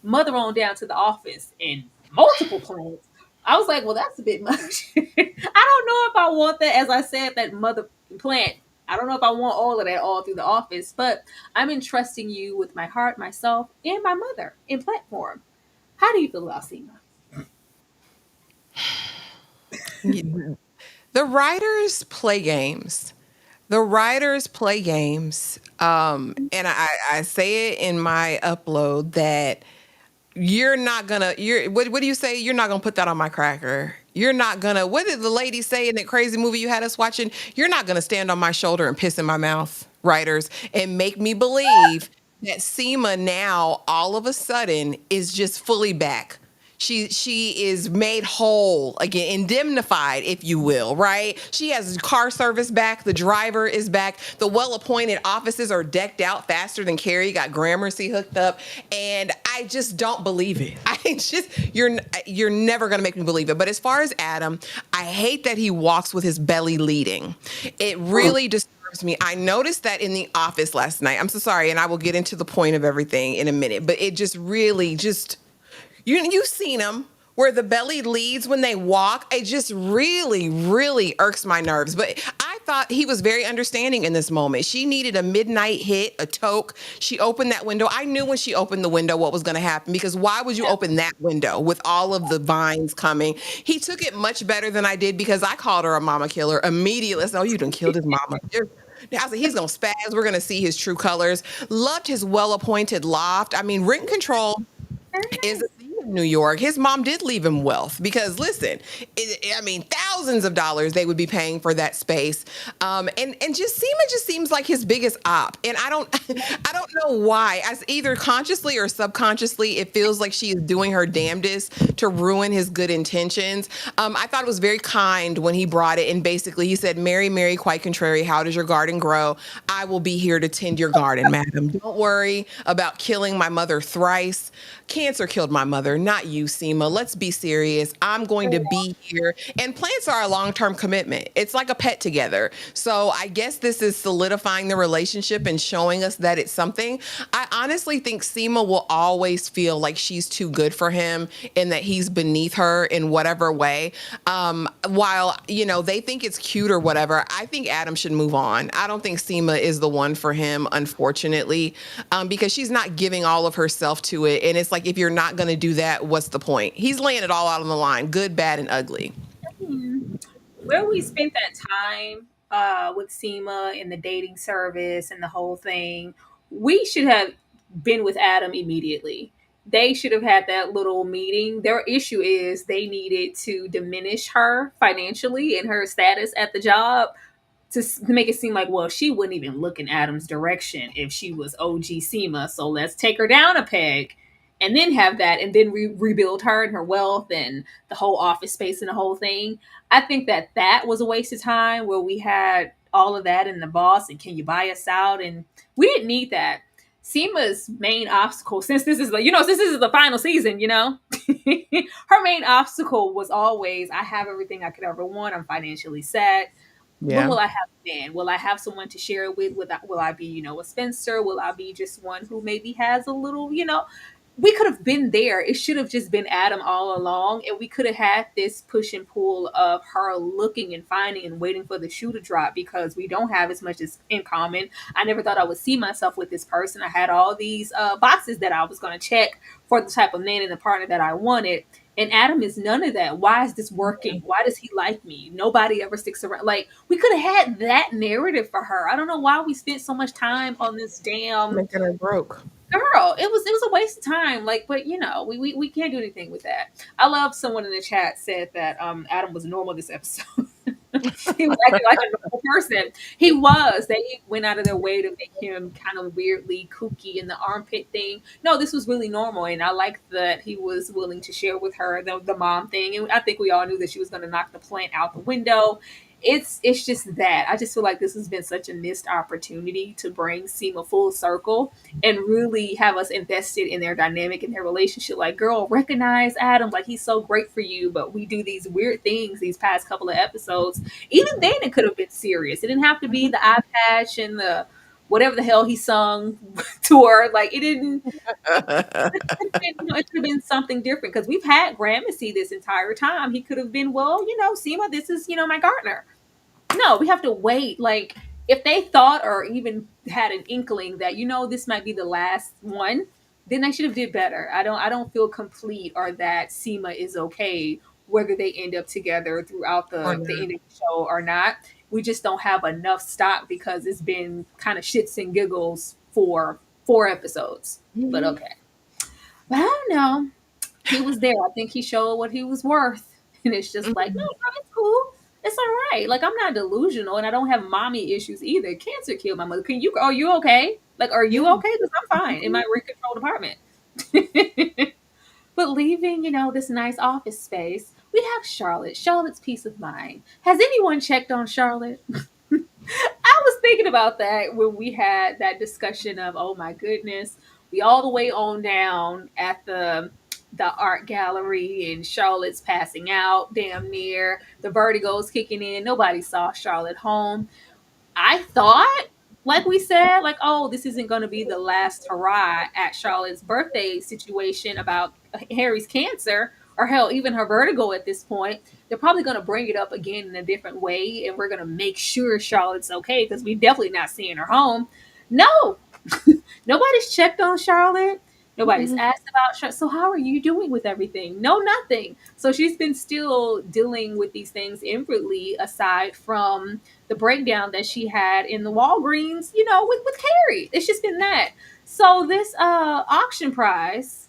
mother on down to the office in multiple plants. I was like, well, that's a bit much. I don't know if I want that. As I said, that mother plant. I don't know if I want all of that all through the office, but I'm entrusting you with my heart, myself, and my mother in plant form. How do you feel about Seema? The writers play games. The writers play games. And I say it in my upload that what do you say? You're not gonna put that on my cracker. You're not gonna, what did the lady say in that crazy movie you had us watching? You're not gonna stand on my shoulder and piss in my mouth, writers, and make me believe that Seema now all of a sudden is just fully back. She is made whole again, indemnified, if you will, right? She has car service back. The driver is back. The well-appointed offices are decked out faster than Carrie got Gramercy hooked up, and I just don't believe it. You're never gonna make me believe it. But as far as Adam, I hate that he walks with his belly leading. It really disturbs me. I noticed that in the office last night. I'm so sorry, and I will get into the point of everything in a minute. But it just really just. You've seen him where the belly leads when they walk, it just really, really irks my nerves. But I thought he was very understanding in this moment. She needed a midnight hit, a toke. She opened that window. I knew when she opened the window what was going to happen, because why would you open that window with all of the vines coming? He took it much better than I did, because I called her a mama killer immediately. I said, oh, you done killed his mama. I was like, he's going to spaz. We're going to see his true colors. Loved his well appointed loft. I mean, rent control Very is a nice. thing in New York. His mom did leave him wealth, because listen, I mean, thousands of dollars they would be paying for that space. And just Seema just seems like his biggest op. And I don't I don't know why. As either consciously or subconsciously, it feels like she is doing her damnedest to ruin his good intentions. I thought it was very kind when he brought it, and basically he said, Mary, Mary, quite contrary, how does your garden grow? I will be here to tend your garden, madam. Don't worry about killing my mother thrice. Cancer killed my mother, not you, Seema. Let's be serious. I'm going to be here. And plants are a long-term commitment. It's like a pet together. So I guess this is solidifying the relationship and showing us that it's something. I honestly think Seema will always feel like she's too good for him and that he's beneath her in whatever way. While, they think it's cute or whatever, I think Adam should move on. I don't think Seema is the one for him, unfortunately, because she's not giving all of herself to it. And it's like, if you're not going to do that, what's the point? He's laying it all out on the line, good, bad, and ugly. Hmm. Where we spent that time with Seema and the dating service and the whole thing, we should have been with Adam immediately. They should have had that little meeting. Their issue is they needed to diminish her financially and her status at the job to make it seem like, well, she wouldn't even look in Adam's direction if she was OG SEMA. So let's take her down a peg and then have that and then rebuild her and her wealth and the whole office space and the whole thing. I think that that was a waste of time where we had all of that in the boss and can you buy us out? And we didn't need that. SEMA's main obstacle, since this is the final season, her main obstacle was always, I have everything I could ever want. I'm financially set. When Yeah. will I have a man? Will I have someone to share it with? Will I be, a spinster? Will I be just one who maybe has a little, we could have been there. It should have just been Adam all along. And we could have had this push and pull of her looking and finding and waiting for the shoe to drop because we don't have as much as in common. I never thought I would see myself with this person. I had all these boxes that I was going to check for the type of man and the partner that I wanted. And Adam is none of that. Why is this working? Why does he like me? Nobody ever sticks around. Like, we could have had that narrative for her. I don't know why we spent so much time on this damn Making her broke. girl. It was a waste of time. Like, but we can't do anything with that. I love someone in the chat said that Adam was normal this episode. He was acting like a normal person. He was. They went out of their way to make him kind of weirdly kooky in the armpit thing. No, this was really normal, and I liked that he was willing to share with her the mom thing. And I think we all knew that she was going to knock the plant out the window. It's just that I just feel like this has been such a missed opportunity to bring Seema full circle and really have us invested in their dynamic and their relationship. Like, girl, recognize Adam, like he's so great for you, but we do these weird things these past couple of episodes. Even then, it could have been serious. It didn't have to be the eye patch and the whatever the hell he sung to her. Like, it didn't. It could have been something different because we've had Gramercy this entire time. He could have been, well, Seema, this is my gardener. No, we have to wait. Like, if they thought or even had an inkling that this might be the last one, then they should have did better. I don't feel complete or that Seema is okay whether they end up together throughout Or the not. end of the show or not. We just don't have enough stock because it's been kind of shits and giggles for 4 episodes. But Mhm. okay. But I don't know. He was there. I think he showed what he was worth. And it's just like, no, Mhm. bro, it's cool. It's all right. Like, I'm not delusional and I don't have mommy issues either. Cancer killed my mother. Are you okay? Like, are you Yeah. okay? Because I'm fine in my rent controlled apartment. But leaving, this nice office space, we have Charlotte. Charlotte's peace of mind. Has anyone checked on Charlotte? I was thinking about that when we had that discussion of, oh my goodness, we all the way on down at the art gallery and Charlotte's passing out damn near. The vertigo's kicking in. Nobody saw Charlotte home. I thought, like we said, like, oh, this isn't going to be the last hurrah at Charlotte's birthday situation about Harry's cancer. or hell, even her vertigo at this point, they're probably going to bring it up again in a different way, and we're going to make sure Charlotte's okay because we definitely not seeing her home. No, nobody's checked on Charlotte. Nobody's Mm-mm. asked about Charlotte. So how are you doing with everything? No, nothing. So she's been still dealing with these things inwardly, aside from the breakdown that she had in the Walgreens, with Carrie. It's just been that. So this auction prize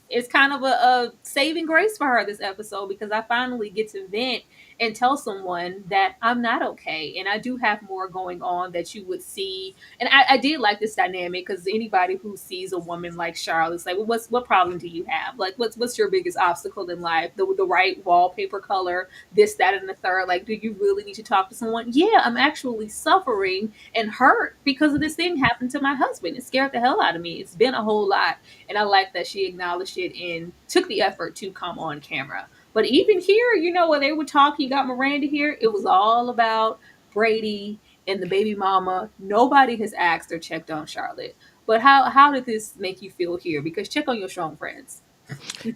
is kind of a saving grace for her this episode, because I finally get to vent and tell someone that I'm not okay. And I do have more going on that you would see. And I did like this dynamic, because anybody who sees a woman like Charlotte's like, well, what problem do you have? Like, what's your biggest obstacle in life? The right wallpaper color, this, that, and the third. Like, do you really need to talk to someone? Yeah, I'm actually suffering and hurt because of this thing happened to my husband. It scared the hell out of me. It's been a whole lot. And I like that she acknowledged it and took the effort to come on camera. But even here, when they would talk, you got Miranda here, it was all about Brady and the baby mama. Nobody has asked or checked on Charlotte. But how did this make you feel here? Because check on your strong friends.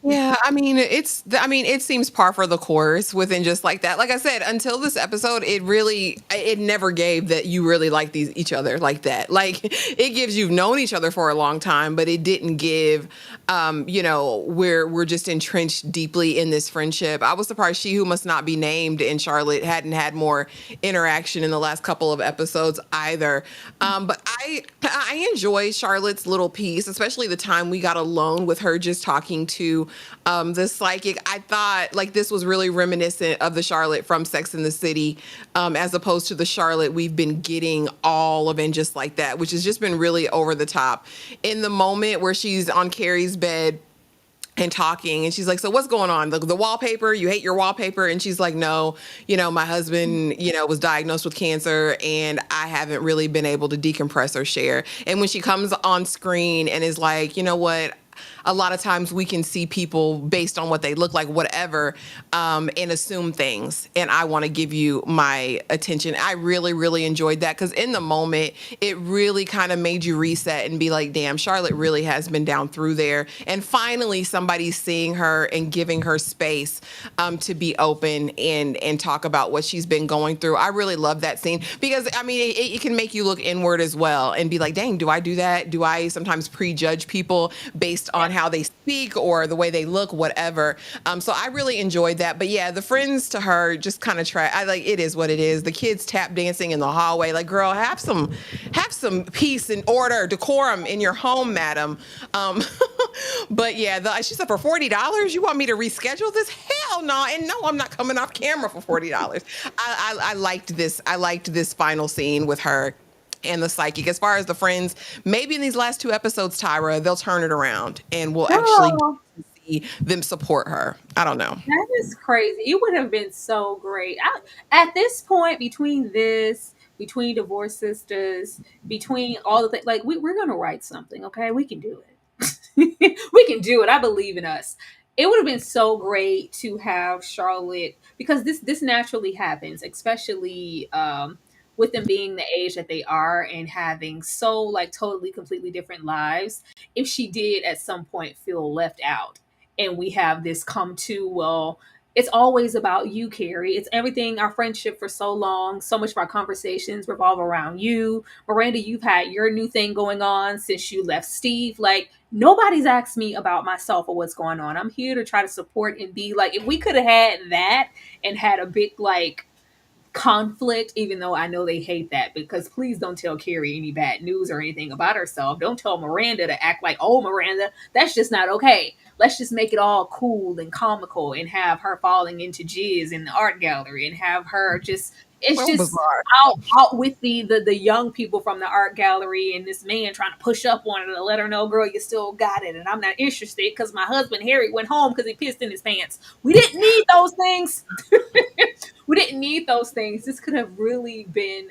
Yeah, I mean, it seems par for the course within just like that. Like I said, until this episode, it never gave that you really like each other like that. Like, it gives you've known each other for a long time, but it didn't give, we're just entrenched deeply in this friendship. I was surprised She Who Must Not Be Named and Charlotte hadn't had more interaction in the last couple of episodes either. But I enjoy Charlotte's little piece, especially the time we got alone with her just talking to the psychic. I thought like this was really reminiscent of the Charlotte from Sex and the City, as opposed to the Charlotte we've been getting all of, and just like that, which has just been really over the top. In the moment where she's on Carrie's bed and talking, and she's like, so what's going on? The wallpaper, you hate your wallpaper? And she's like, no, my husband, was diagnosed with cancer, and I haven't really been able to decompress or share. And when she comes on screen and is like, you know what, a lot of times we can see people based on what they look like, whatever, and assume things. And I want to give you my attention. I really, really enjoyed that, because in the moment, it really kind of made you reset and be like, damn, Charlotte really has been down through there. And finally, somebody's seeing her and giving her space to be open and talk about what she's been going through. I really love that scene, because, I mean, it can make you look inward as well and be like, dang, do I do that? Do I sometimes prejudge people based on how they speak or the way they look, whatever? So I really enjoyed that. But yeah, the friends to her just kind of try. I like, it is what it is. The kids tap dancing in the hallway. Like, girl, have some peace and order, decorum in your home, madam. But yeah, she said, for $40, you want me to reschedule this? Hell no. And no, I'm not coming off camera for $40. I liked this. I liked this final scene with her and the psychic. As far as the friends, maybe in these last two episodes, Tyra, they'll turn it around and we'll actually Oh, see them support her. I don't know. that is crazy. It would have been so great. At this point, between Divorce Sisters, between all the things, like we're gonna write something, okay? We can do it. We can do it. I believe in us. It would have been so great to have Charlotte, because this naturally happens, especially with them being the age that they are and having so like totally completely different lives. If she did at some point feel left out, and we have this come to, well, it's always about you, Carrie. It's everything, our friendship for so long. So much of our conversations revolve around you. Miranda, you've had your new thing going on since you left Steve. Like, nobody's asked me about myself or what's going on. I'm here to try to support and be like, if we could have had that and had a big, like, conflict, even though I know they hate that, because please don't tell Carrie any bad news or anything about herself. Don't tell Miranda to act like, oh, Miranda, that's just not okay. Let's just make it all cool and comical and have her falling into jizz in the art gallery and have her just, it's So just bizarre. out with the young people from the art gallery, and this man trying to push up on her to let her know, girl, you still got it, and I'm not interested because my husband Harry went home because he pissed in his pants. We didn't need those things. We didn't need those things. This could have really been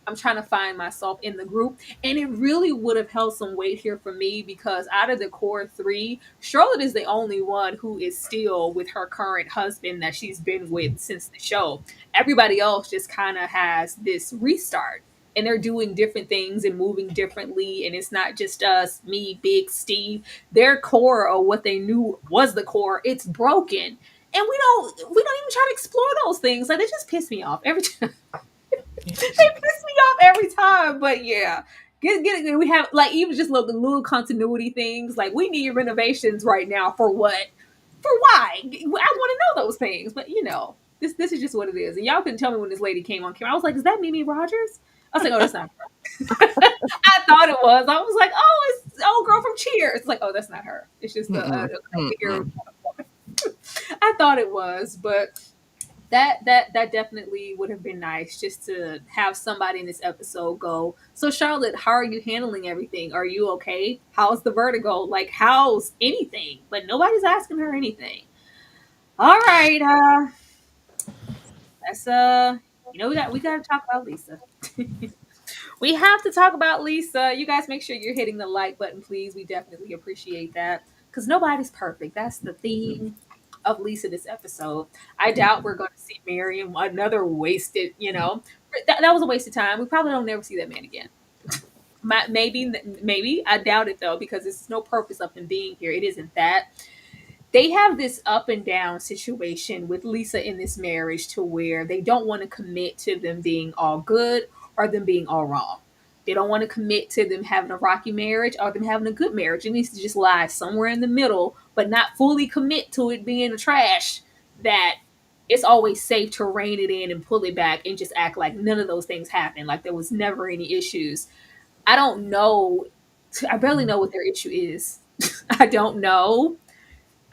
I'm trying to find myself in the group. And it really would have held some weight here for me, because out of the core three, Charlotte is the only one who is still with her current husband that she's been with since the show. Everybody else just kind of has this restart. and they're doing different things and moving differently, and it's not just us, me, Big Steve. Their core, or what they knew was the core, it's broken. And we don't even try to explore those things. Like, they just piss me off every time. They piss me off every time. But yeah, get it. We have, like, even just little continuity things. Like, we need renovations right now for what? For why? I want to know those things. But this is just what it is. And y'all couldn't tell me when this lady came on camera. I was like, is that Mimi Rogers? I was like, oh, that's not her. I thought it was. I was like, oh, it's old girl from Cheers. It's like, oh, that's not her. It's just the I thought it was, but that definitely would have been nice, just to have somebody in this episode go, so Charlotte, how are you handling everything? Are you okay? How's the vertigo? Like, how's anything? But nobody's asking her anything. All right, that's we got to talk about Lisa. We have to talk about Lisa. You guys make sure you're hitting the like button, please. We definitely appreciate that, because nobody's perfect. That's the theme of Lisa this episode. I doubt we're going to see Miriam, another wasted, that was a waste of time. We probably don't never see that man again. Maybe. I doubt it, though, because there's no purpose of him being here. It isn't that. They have this up and down situation with Lisa in this marriage, to where they don't want to commit to them being all good or them being all wrong. They don't want to commit to them having a rocky marriage or them having a good marriage. It needs to just lie somewhere in the middle, but not fully commit to it being a trash, that it's always safe to rein it in and pull it back and just act like none of those things happened, like there was never any issues. I don't know. I barely know what their issue is. I don't know.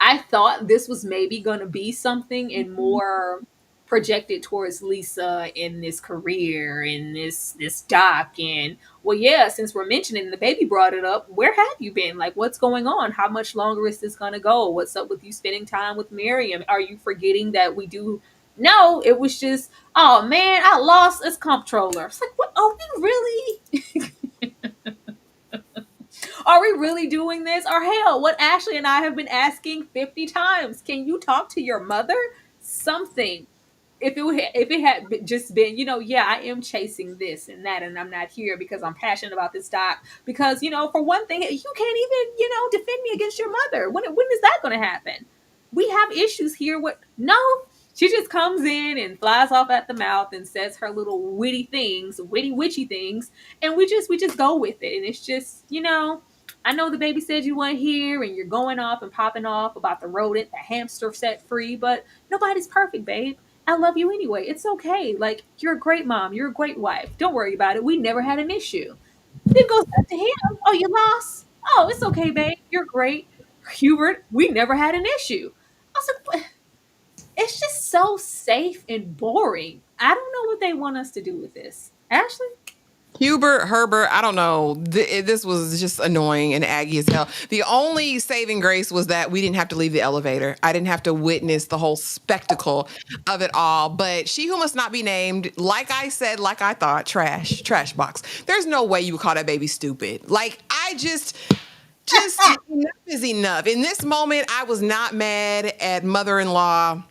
I thought this was maybe going to be something and more projected towards Lisa in this career, in this doc. And well, yeah, since we're mentioning the baby brought it up, where have you been? Like, what's going on? How much longer is this going to go? What's up with you spending time with Miriam? Are you forgetting that we do? No, it was just, oh man, I lost this comptroller. It's like, what? Are we really? Are we really doing this? Or hell, what Ashley and I have been asking 50 times. Can you talk to your mother? Something. If it had just been, yeah, I am chasing this and that, and I'm not here because I'm passionate about this doc. Because, for one thing, you can't even, defend me against your mother. When is that going to happen? We have issues here. What? No, she just comes in and flies off at the mouth and says her little witty witchy things, and we just go with it. And it's just, I know the baby said you weren't here, and you're going off and popping off about the rodent, the hamster set free, but nobody's perfect, babe. I love you anyway. It's okay. Like, you're a great mom. You're a great wife. Don't worry about it. We never had an issue. Then goes back to him. Oh, you lost? Oh, it's okay, babe. You're great. Hubert, we never had an issue. I was like, it's just so safe and boring. I don't know what they want us to do with this. Ashley? Hubert, Herbert, I don't know. This was just annoying and aggy as hell. The only saving grace was that we didn't have to leave the elevator. I didn't have to witness the whole spectacle of it all. But she who must not be named, like I said, like I thought, trash box. There's no way you would call that baby stupid. Like, I just enough is enough. In this moment, I was not mad at mother-in-law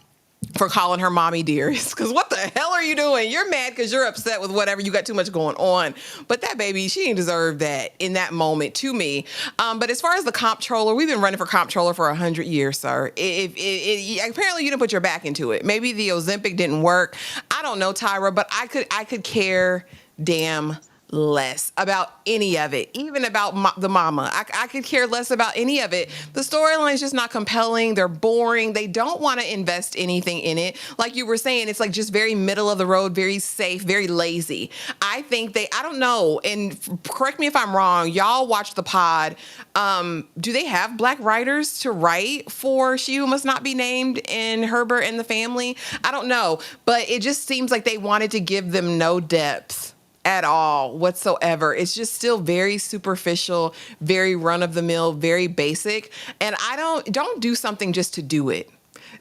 for calling her mommy dearest. Because what the hell are you doing? You're mad because you're upset with whatever. You got too much going on. But that baby, she didn't deserve that in that moment to me. But as far as the comptroller, we've been running for comptroller for 100 years, sir. Apparently you didn't put your back into it. Maybe the Ozempic didn't work. I don't know, Tyra, but I could care damn less about any of it, even about the mama. I could care less about any of it. The storyline is just not compelling. They're boring. They don't want to invest anything in it. Like you were saying, it's like just very middle of the road, very safe, very lazy. I think I don't know, and correct me if I'm wrong, y'all watch the pod. Do they have black writers to write for She Who Must Not Be Named and Herbert and the Family? I don't know, but it just seems like they wanted to give them no depth at all whatsoever. It's just still very superficial, very run of the mill, very basic. And I don't do something just to do it.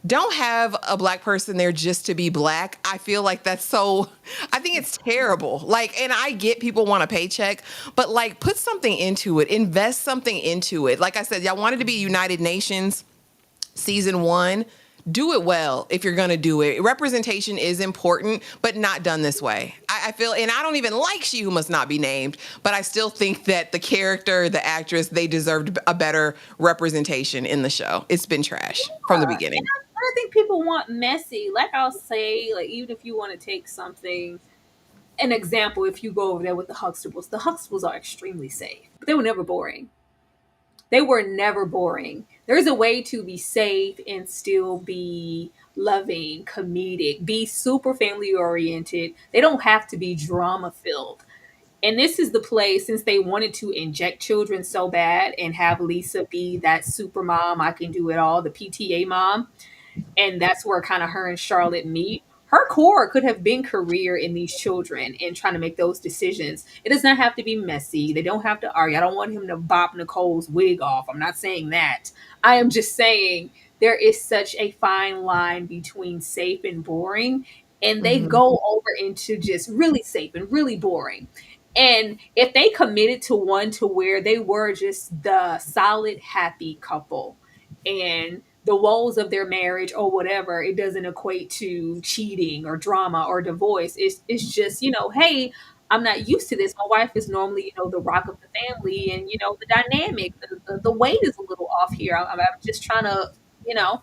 Don't have a black person there just to be black. I feel like I think it's terrible. Like, and I get people want a paycheck, but like, put something into it, invest something into it. Like I said, y'all wanted to be United Nations season 1. do it well if you're going to do it. Representation is important, but not done this way. I feel, and I don't even like She Who Must Not Be Named, but I still think that the character, the actress, they deserved a better representation in the show. It's been trash from the And beginning. I think people want messy. Like I'll say, like even if you want to take something, an example, if you go over there with the Huxtables are extremely safe, but they were never boring. They were never boring. There's a way to be safe and still be loving, comedic, be super family oriented. They don't have to be drama filled. And this is the place, since they wanted to inject children so bad and have Lisa be that super mom, I can do it all, the PTA mom, and that's where kind of her and Charlotte meet. Her core could have been career in these children and trying to make those decisions. It does not have to be messy. They don't have to argue. I don't want him to bop Nicole's wig off. I'm not saying that. I am just saying there is such a fine line between safe and boring, and they Mhm. go over into just really safe and really boring. And if they committed to one to where they were just the solid happy couple, and the woes of their marriage or whatever, it doesn't equate to cheating or drama or divorce. It's just, hey, I'm not used to this. My wife is normally, the rock of the family, and the dynamic, the weight is a little off here. I'm just trying to, you know,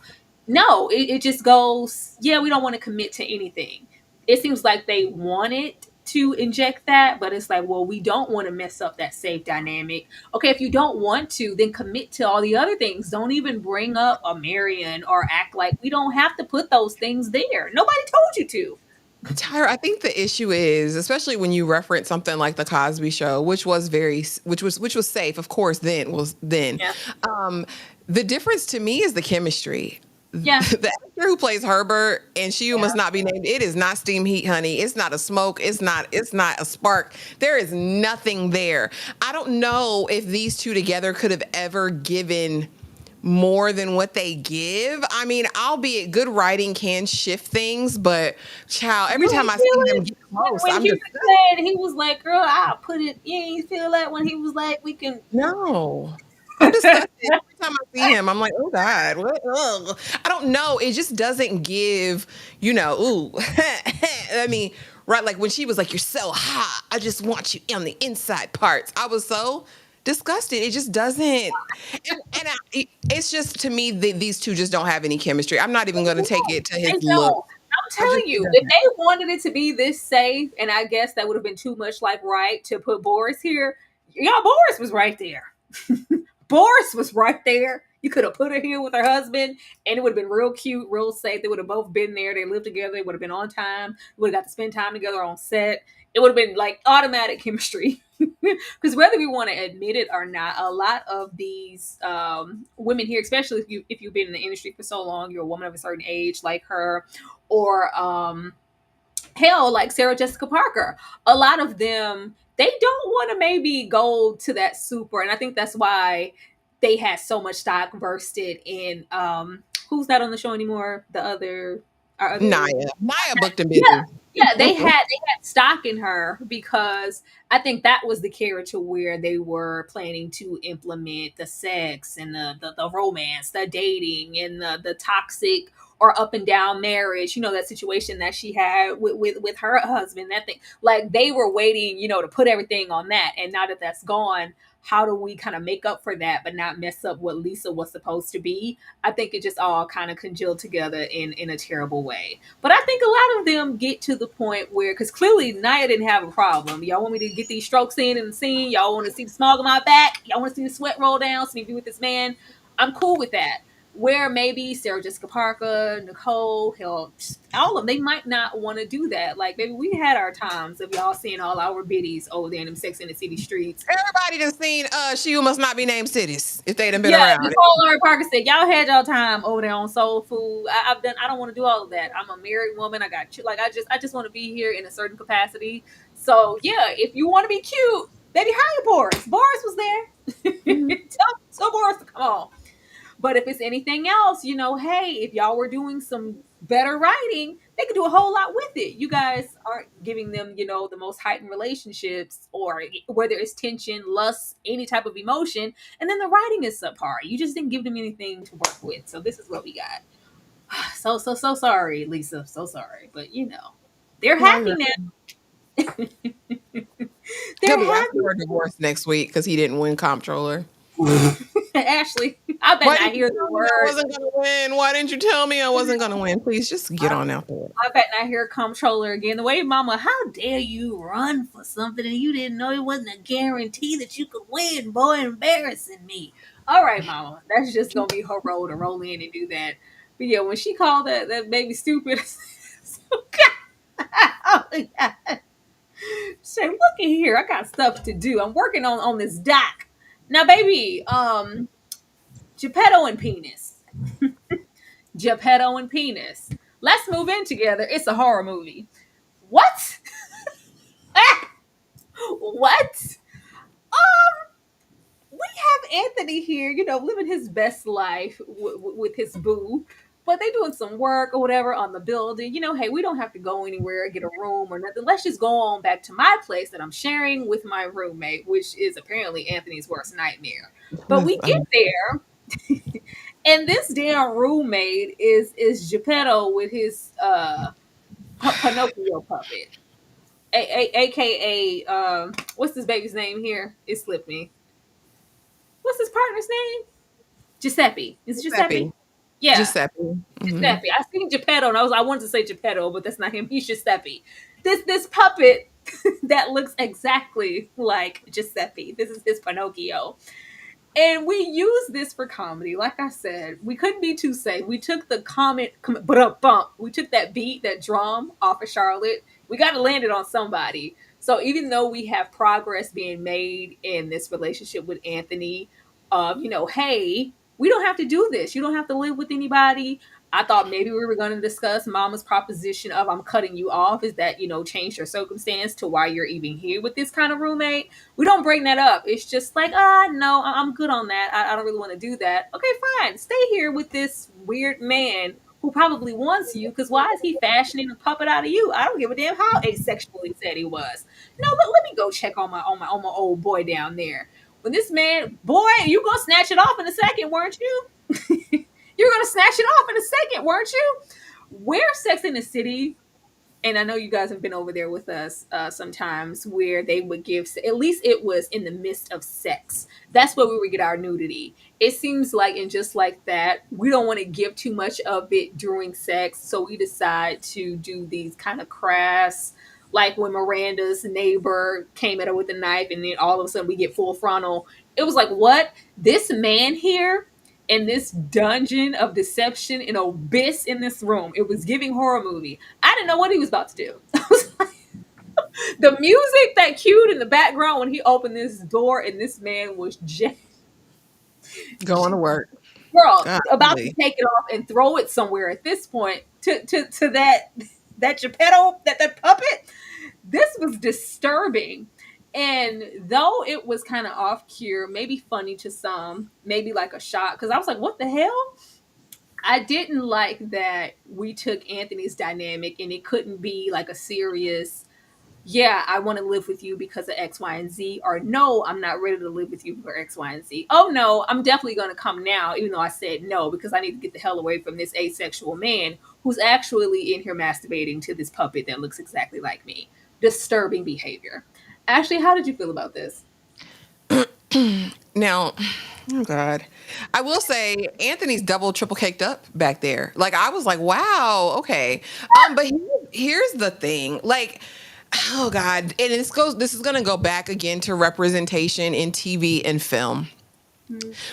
no, it just goes, yeah, we don't want to commit to anything. It seems like they wanted to inject that, but it's like, well, we don't want to mess up that safe dynamic. Okay, if you don't want to, then commit to all the other things. Don't even bring up a Marion or act like we don't have to put those things there. Nobody told you to. Tyra, I think the issue is, especially when you reference something like the Cosby Show, which was safe, of course. Then Yeah. um, the difference to me is the chemistry. Yeah. The actor who plays Herbert and She Who Yeah. Must Not Be Named, it is not steam heat, honey. It's not a smoke. It's not a spark. There is nothing there. I don't know if these two together could have ever given more than what they give. I mean, albeit good writing can shift things, but child, every You time ain't I see feel them it get close, when I'm Hubert just said, he was like, "Girl, I'll put it." You ain't feel that when he was like, "We can." no. I'm disgusted. Every time I see him, I'm like, oh God, what? Ugh. I don't know. It just doesn't give, ooh. I mean, right, like when she was like, you're so hot. I just want you on the inside parts. I was so disgusted. It just doesn't. It's just, to me, these two just don't have any chemistry. I'm not even going to take it to They his look. don't. I'm I just, telling it you, if doesn't. they wanted it to be this safe, and I guess that would have been too much like right to put Boris here. Yeah, Boris was right there. Boris was right there. You could have put her here with her husband, and it would have been real cute, real safe. They would have both been there. They lived together. They would have been on time. Would have got to spend time together on set. It would have been like automatic chemistry. Because whether we want to admit it or not, a lot of these women here, especially if you've been in the industry for so long, you're a woman of a certain age, like her, or hell, like Sarah Jessica Parker. A lot of them, they don't want to maybe go to that super, and I think that's why they had so much stock versed in who's not on the show anymore. Our other Naya booked him yeah, busy. yeah, they had stock in her because I think that was the character where they were planning to implement the sex and the romance, the dating, and the toxic or up and down marriage. That situation that she had with her husband. That thing, like they were waiting, to put everything on that. And now that that's gone, how do we kind of make up for that, but not mess up what Lisa was supposed to be? I think it just all kind of congealed together in a terrible way. But I think a lot of them get to the point where, because clearly Naya didn't have a problem. Y'all want me to get these strokes in the scene? Y'all want to see the smog on my back? Y'all want to see the sweat roll down? See me be with this man? I'm cool with that. Where maybe Sarah Jessica Parker, Nicole, hell, all of them, they might not want to do that. Like, maybe we had our times of y'all seeing all our biddies over there in them Sex in the City streets. Everybody done seen She Who Must Not Be Named cities if they'd have been Yeah, around. Nicole Laurie Parker said, "Y'all had y'all time over there on Soul Food. I've done. I don't want to do all of that. I'm a married woman. I got like I just want to be here in a certain capacity. So yeah, if you want to be cute, baby, hire Boris. Boris was there. tell Boris to come on. But if it's anything else, hey, if y'all were doing some better writing, they could do a whole lot with it. You guys aren't giving them, the most heightened relationships, or whether it's tension, lust, any type of emotion, and then the writing is subpar. You just didn't give them anything to work with. So this is what we got. So sorry, Lisa. So sorry, but they're No, you're happy now. right. He'll They're be asking happy. for a divorce next week because he didn't win comptroller. Ashley, I bet Why not didn't you hear the tell me I word. wasn't gonna win? Why didn't you tell me I wasn't gonna win? Please just get on out there. I bet not hear comptroller again. The way, Mama, how dare you run for something and you didn't know it wasn't a guarantee that you could win, boy, embarrassing me. All right, Mama, that's just gonna be her role to roll in and do that. But yeah, when she called that baby stupid, so oh, yeah. Say, look at here, I got stuff to do. I'm working on this doc. Now, baby, Geppetto and penis. Geppetto and penis. Let's move in together. It's a horror movie. What? What? We have Anthony here, living his best life with his boo, but they doing some work or whatever on the building. Hey, we don't have to go anywhere, get a room or nothing. Let's just go on back to my place that I'm sharing with my roommate, which is apparently Anthony's worst nightmare. But That's we get funny. there, and this damn roommate is Geppetto with his Pinocchio puppet, aka what's this baby's name here? It slipped me. What's his partner's name? Giuseppe. Is it Giuseppe? Giuseppe. Yeah, Giuseppe. Hmm. Giuseppe. I seen Geppetto, and I wanted to say Geppetto, but that's not him. He's Giuseppe. This puppet that looks exactly like Giuseppe. This is his Pinocchio. And we use this for comedy. Like I said, we couldn't be too safe. We took the bump. We took that beat, that drum off of Charlotte. We got to land it on somebody. So even though we have progress being made in this relationship with Anthony, hey, we don't have to do this. You don't have to live with anybody. I thought maybe we were going to discuss Mama's proposition of I'm cutting you off. Is that, change your circumstance to why you're even here with this kind of roommate? We don't bring that up. It's just like, no, I'm good on that. I don't really want to do that. Okay, fine. Stay here with this weird man who probably wants you because why is he fashioning a puppet out of you? I don't give a damn how asexual he said he was. No, but let me go check on my old boy down there. When this man, boy, you gonna snatch it off in a second, weren't you? You're gonna snatch it off in a second, weren't you? Where Sex in the City, and I know you guys have been over there with us sometimes where they would give, at least it was in the midst of sex. That's where we would get our nudity. It seems like, and just like that, we don't want to give too much of it during sex. So we decide to do these kind of crass, like when Miranda's neighbor came at her with a knife and then all of a sudden we get full frontal. It was like, what? This man here in this dungeon of deception, an abyss in this room. It was giving horror movie. I didn't know what he was about to do. The music that cued in the background when he opened this door and this man was Going to work. girl about to Golly. take it off and throw it somewhere at this point to that Geppetto, that puppet. This was disturbing. And though it was kind of off cue, maybe funny to some, maybe like a shock, because I was like, what the hell? I didn't like that we took Anthony's dynamic and it couldn't be like a serious, yeah, I want to live with you because of X, Y, and Z, or no, I'm not ready to live with you for X, Y, and Z. Oh no, I'm definitely going to come now, even though I said no, because I need to get the hell away from this asexual man who's actually in here masturbating to this puppet that looks exactly like me. Disturbing behavior. Ashley, how did you feel about this? Now, oh God, I will say Anthony's double, triple caked up back there. Like I was like, wow, okay. But here's the thing, like. Oh God. And this is gonna go back again to representation in TV and film.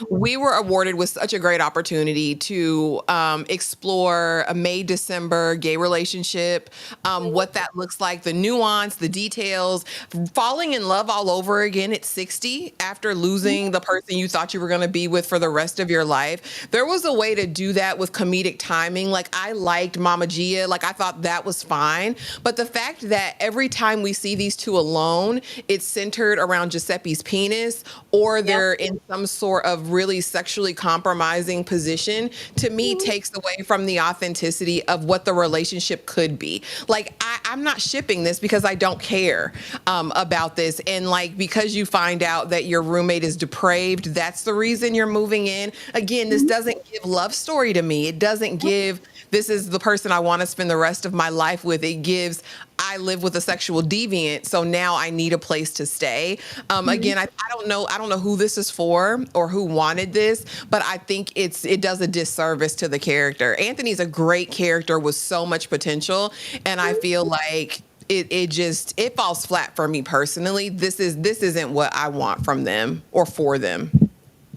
We were awarded with such a great opportunity to explore a May December gay relationship, what that looks like, the nuance, the details, falling in love all over again at 60 after losing the person you thought you were going to be with for the rest of your life. There was a way to do that with comedic timing. Like I liked Mama Gia, like I thought that was fine. But the fact that every time we see these two alone, it's centered around Giuseppe's penis or Yep. they're in some sort of really sexually compromising position, to me takes away from the authenticity of what the relationship could be. Like I'm not shipping this because I don't care about this. And like because you find out that your roommate is depraved, that's the reason you're moving in. Again, this doesn't give love story to me. It doesn't give this is the person I want to spend the rest of my life with. It gives, I live with a sexual deviant, so now I need a place to stay. Mhm. Again, I don't know who this is for or who wanted this, but I think it does a disservice to the character. Anthony's a great character with so much potential, and I feel like it falls flat for me personally. This isn't what I want from them or for them.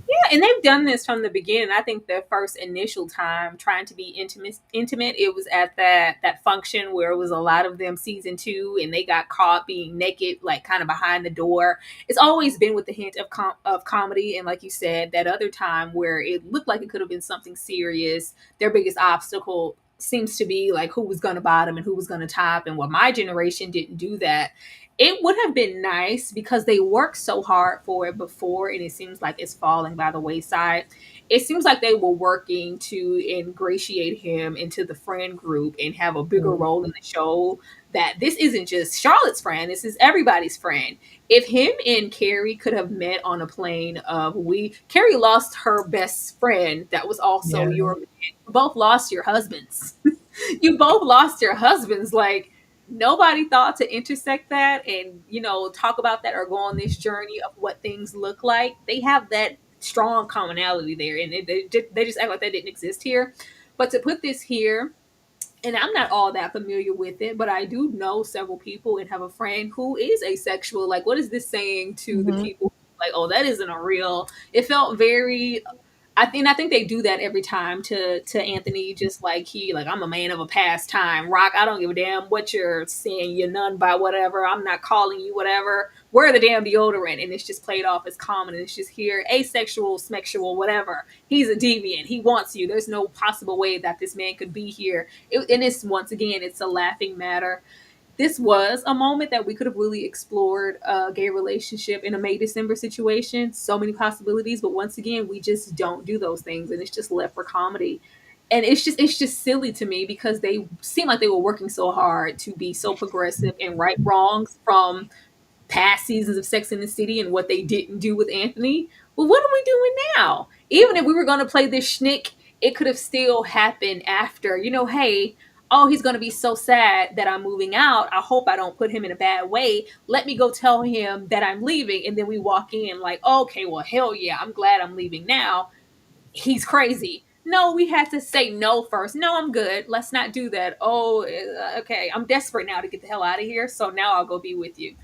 Yeah, and they've done this from the beginning. I think their first initial time trying to be intimate, it was at that function where it was a lot of them season two, and they got caught being naked, like kind of behind the door. It's always been with the hint of of comedy, and like you said, that other time where it looked like it could have been something serious. Their biggest obstacle seems to be like who was going to bottom and who was going to top, and what my generation didn't do that. It would have been nice because they worked so hard for it before, and it seems like it's falling by the wayside. It seems like they were working to ingratiate him into the friend group and have a bigger role in the show. That this isn't just Charlotte's friend, this is everybody's friend. If him and Carrie could have met on a plane of Carrie lost her best friend that was also Yeah. your man. You both lost your husbands. You both lost your husbands. Like, nobody thought to intersect that and talk about that or go on this journey of what things look like. They have that strong commonality there, and they just act like that didn't exist here. But to put this here, and I'm not all that familiar with it, but I do know several people and have a friend who is asexual. Like, what is this saying to the Mhm. people? Like, oh, that isn't a real. It felt very. I think they do that every time to Anthony, just like I'm a man of a past time. Rock, I don't give a damn what you're saying, you're none by whatever. I'm not calling you whatever. Wear the damn deodorant, and it's just played off as common. And it's just here, asexual, smexual, whatever. He's a deviant. He wants you. There's no possible way that this man could be here. And it's once again, it's a laughing matter. This was a moment that we could have really explored a gay relationship in a May December situation. So many possibilities, but once again, we just don't do those things, and it's just left for comedy. And it's just silly to me because they seem like they were working so hard to be so progressive and right wrongs from past seasons of Sex in the City and what they didn't do with Anthony. Well, what are we doing now? Even if we were going to play this schnick, it could have still happened after. Hey, oh, he's going to be so sad that I'm moving out. I hope I don't put him in a bad way. Let me go tell him that I'm leaving. And then we walk in like, okay, well, hell yeah, I'm glad I'm leaving now. He's crazy. No, we had to say no first. No, I'm good. Let's not do that. Oh, okay. I'm desperate now to get the hell out of here. So now I'll go be with you.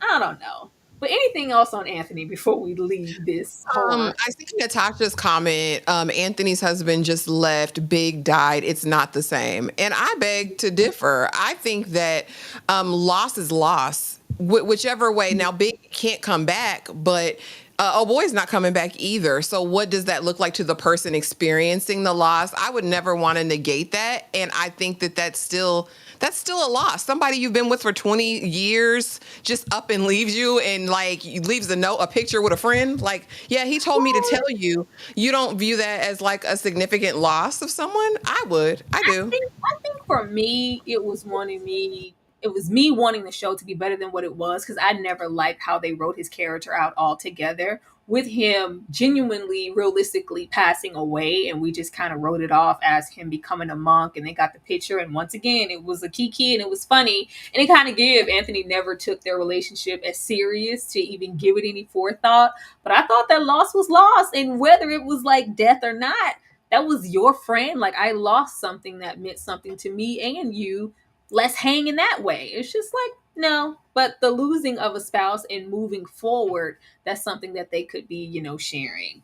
I don't know. But anything else on Anthony before we leave this horror? I think Natasha's comment, Anthony's husband just left, Big died, it's not the same. And I beg to differ. I think that loss is loss, whichever way. Now, Big can't come back, but oh boy's not coming back either. So what does that look like to the person experiencing the loss? I would never want to negate that. And I think that that's still a loss. Somebody you've been with for 20 years just up and leaves you and like leaves a picture with a friend. Like, yeah, he told me to tell you. You don't view that as like a significant loss of someone? I would. I do. I think for me, it was me wanting the show to be better than what it was because I never liked how they wrote his character out altogether. With him genuinely, realistically passing away, and we just kind of wrote it off as him becoming a monk, and they got the picture. And once again, it was a kiki and it was funny, and it kind of gave Anthony never took their relationship as serious to even give it any forethought. But I thought that loss was lost, and whether it was like death or not, that was your friend. Like, I lost something that meant something to me and you. Let's hang in that way. It's just like, no. But the losing of a spouse and moving forward, that's something that they could be, sharing.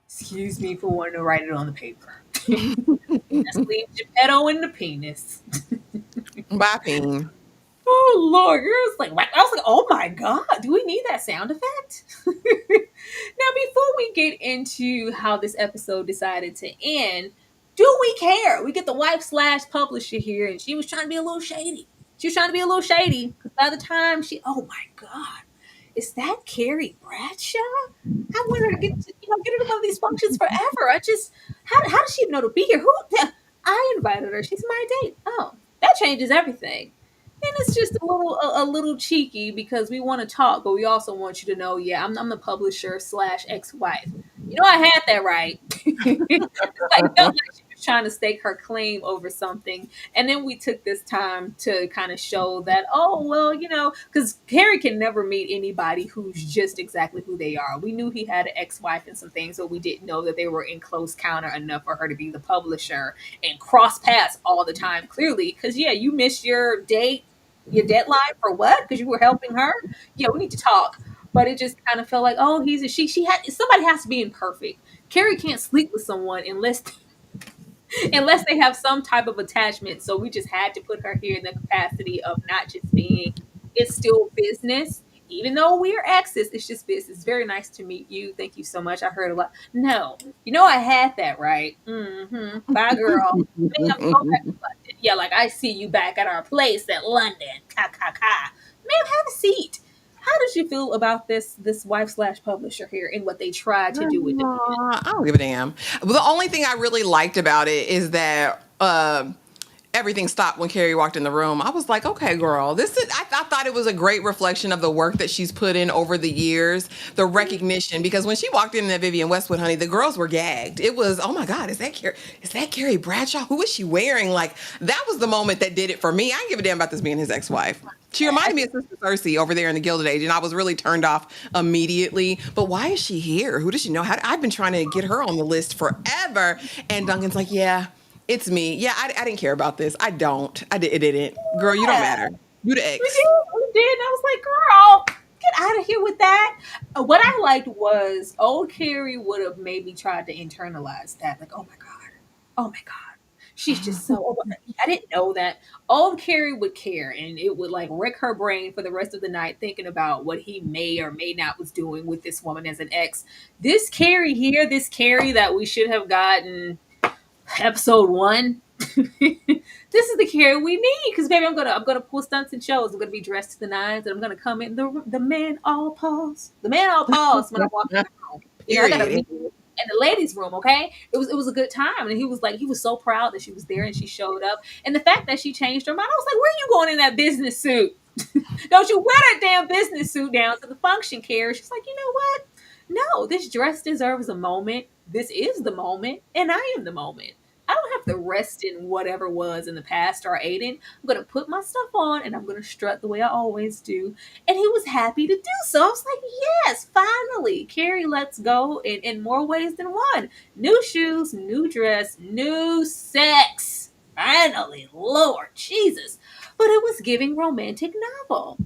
Excuse me for wanting to write it on the paper. Just leave Geppetto in the penis. Bopping. Oh Lord, you're just like, I was like, oh my God, do we need that sound effect? Now, before we get into how this episode decided to end, do we care? We get the wife slash publisher here, and she was trying to be a little shady. She was trying to be a little shady. By the time oh my God, is that Carrie Bradshaw? I want her to get her to one of these functions forever. How does she even know to be here? I invited her. She's my date. Oh, that changes everything. And it's just a little cheeky because we want to talk, but we also want you to know, yeah, I'm the publisher slash ex-wife. I had that right. It's like, don't let trying to stake her claim over something. And then we took this time to kind of show that, oh, well, because Carrie can never meet anybody who's just exactly who they are. We knew he had an ex-wife and some things, but we didn't know that they were in close counter enough for her to be the publisher and cross paths all the time, clearly. Because, yeah, you missed your date, your deadline for what? Because you were helping her? Yeah, we need to talk. But it just kind of felt like, oh, he's a she had somebody has to be imperfect. Carrie can't sleep with someone unless they have some type of attachment. So we just had to put her here in the capacity of not just being, it's still business. Even though we are exes, it's just business. It's very nice to meet you. Thank you so much. I heard a lot. No, I had that right. Bye, girl. Ma'am, go back to London. Yeah, like I see you back at our place at London. Ka ka ka. Ma'am, have a seat. How did you feel about this wife slash publisher here and what they tried to do with it? I don't give a damn. The only thing I really liked about it is that everything stopped when Carrie walked in the room. I was like, okay, girl, this is, I thought it was a great reflection of the work that she's put in over the years, the recognition, because when she walked in that Vivian Westwood, honey, the girls were gagged. It was, oh my God, is that Carrie Bradshaw? Who is she wearing? Like, that was the moment that did it for me. I didn't give a damn about this being his ex-wife. She reminded me of Sister Cersei over there in the Gilded Age, and I was really turned off immediately. But why is she here? Who does she know? I've been trying to get her on the list forever. And Duncan's like, yeah, it's me. Yeah, I didn't care about this. I don't. It didn't. Girl, you don't matter. You the We ex. did. We did. And I was like, girl, get out of here with that. What I liked was old Carrie would have maybe tried to internalize that. Like, oh my God. Oh my God. She's just so. Oh, I didn't know that. Old Carrie would care, and it would like wreck her brain for the rest of the night thinking about what he may or may not was doing with this woman as an ex. This Carrie here, this Carrie that we should have gotten episode 1. This is the Carrie we need, because baby, I'm gonna pull stunts and shows. I'm gonna be dressed to the nines, and I'm gonna come in the man all pause. The man all pause when I walk in the room. I gotta Period. meet you in the ladies' room, okay? It was a good time, and he was so proud that she was there and she showed up, and the fact that she changed her mind, I was like, where are you going in that business suit? Don't you wear that damn business suit down to the function, Carrie? She's like, you know what? No, this dress deserves a moment. This is the moment, and I am the moment. I don't have to rest in whatever was in the past or Aiden. I'm gonna put my stuff on and I'm gonna strut the way I always do. And he was happy to do so. I was like, yes, finally. Carrie, let's go in more ways than one. New shoes, new dress, new sex. Finally, Lord Jesus. But it was giving romantic novel.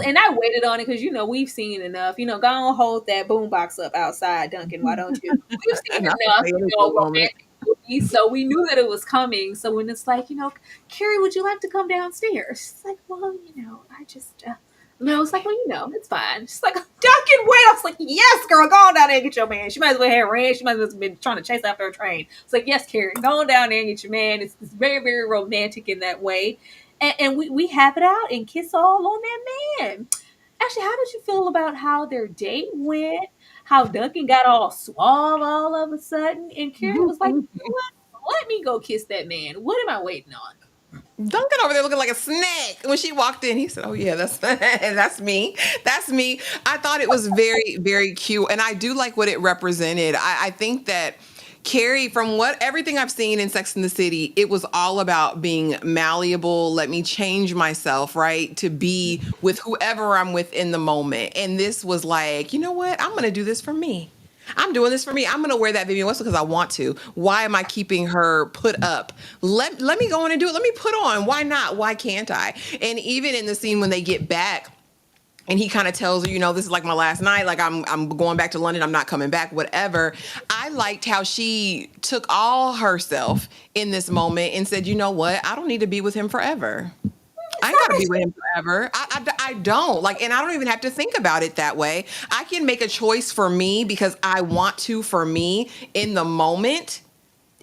And I waited on it because we've seen enough. Go on, hold that boombox up outside, Duncan. Why don't you? We've seen Not to enough, say it for a moment. romantic movies, so we knew that it was coming. So when it's like, Carrie, would you like to come downstairs? She's like, well, I just. No, it's like, well, it's fine. She's like, Duncan, wait. I was like, yes, girl, go on down there and get your man. She might as well have ran. She might as well have been trying to chase after a train. It's like, yes, Carrie, go on down there and get your man. It's very, very romantic in that way. And we have it out and kiss all on that man. Actually, how did you feel about how their date went? How Duncan got all suave all of a sudden, and Carrie was like, you know what? Let me go kiss that man. What am I waiting on? Duncan over there looking like a snack. When she walked in, he said, oh yeah, that's me. That's me. I thought it was very, very cute. And I do like what it represented. I think that Carrie, from everything I've seen in Sex and the City, it was all about being malleable. Let me change myself, right? To be with whoever I'm with in the moment. And this was like, you know what? I'm going to do this for me. I'm doing this for me. I'm going to wear that Vivian Westwood because I want to. Why am I keeping her put up? Let me go in and do it. Let me put on. Why not? Why can't I? And even in the scene when they get back, and he kind of tells her, this is like my last night. Like I'm going back to London. I'm not coming back, whatever. I liked how she took all herself in this moment and said, you know what? I don't need to be with him forever. I ain't got to be with him forever. I don't. Like, and I don't even have to think about it that way. I can make a choice for me because I want to for me in the moment.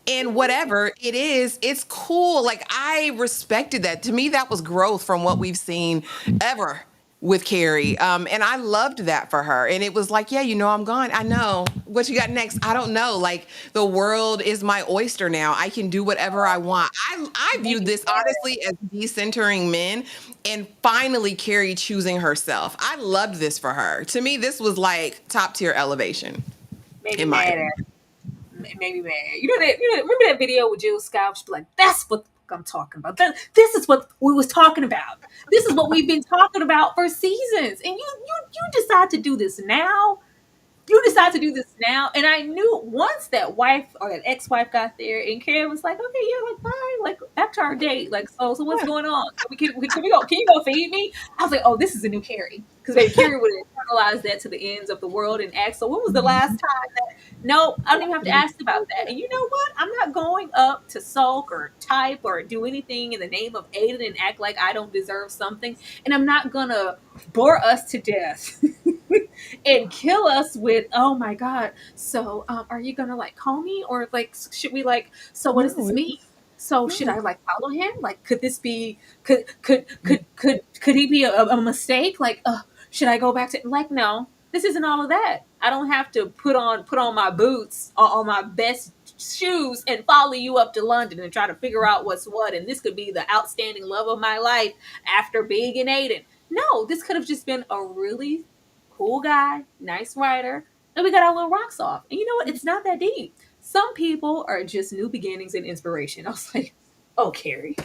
And whatever it is, it's cool. Like, I respected that. To me, that was growth from what we've seen ever with Carrie. And I loved that for her. And it was like, yeah, I'm gone. I know. What you got next? I don't know. Like, the world is my oyster now. I can do whatever I want. I viewed this honestly as decentering men and finally Carrie choosing herself. I loved this for her. To me, this was like top tier elevation. Made me In my mad at her. made me mad. Remember that video with Jill Scott? She'd be like, "That's what I'm talking about. This is what we was talking about. This is what we've been talking about for seasons, and you decide to do this now." You decide to do this now. And I knew once that wife or that ex-wife got there and Carrie was like, okay, yeah, like bye, like back to our date. Like, so what's going on? Can we go, can you go feed me? I was like, oh, this is a new Carrie. Because maybe Carrie would have internalized that to the ends of the world and asked, so when was the last time that nope, I don't even have to ask about that. And you know what? I'm not going up to sulk or type or do anything in the name of Aiden and act like I don't deserve something. And I'm not gonna bore us to death and kill us with, oh my god, so are you gonna like call me, or like should we like, so what does this No, mean? So should no. I like follow him? Like, could this be, could he be a mistake? Like, should I go back to, like, no, this isn't all of that. I don't have to put on my boots, on my best shoes and follow you up to London and try to figure out what's what, and this could be the outstanding love of my life after being an Aiden. No, this could have just been a really cool guy, nice writer, and we got our little rocks off. And you know what? It's not that deep. Some people are just new beginnings and inspiration. I was like, oh, Carrie,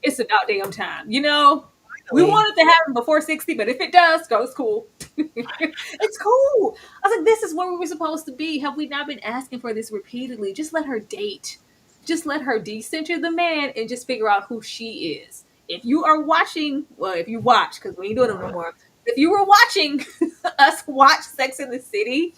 it's about damn time. We Finally. want it to happen before 60, but if it does, go, it's cool. It's cool. I was like, this is where we were supposed to be. Have we not been asking for this repeatedly? Just let her date. Just let her decenter the man and just figure out who she is. If you are watching, well, if you watch, because we ain't doing them no more. If you were watching us watch Sex in the City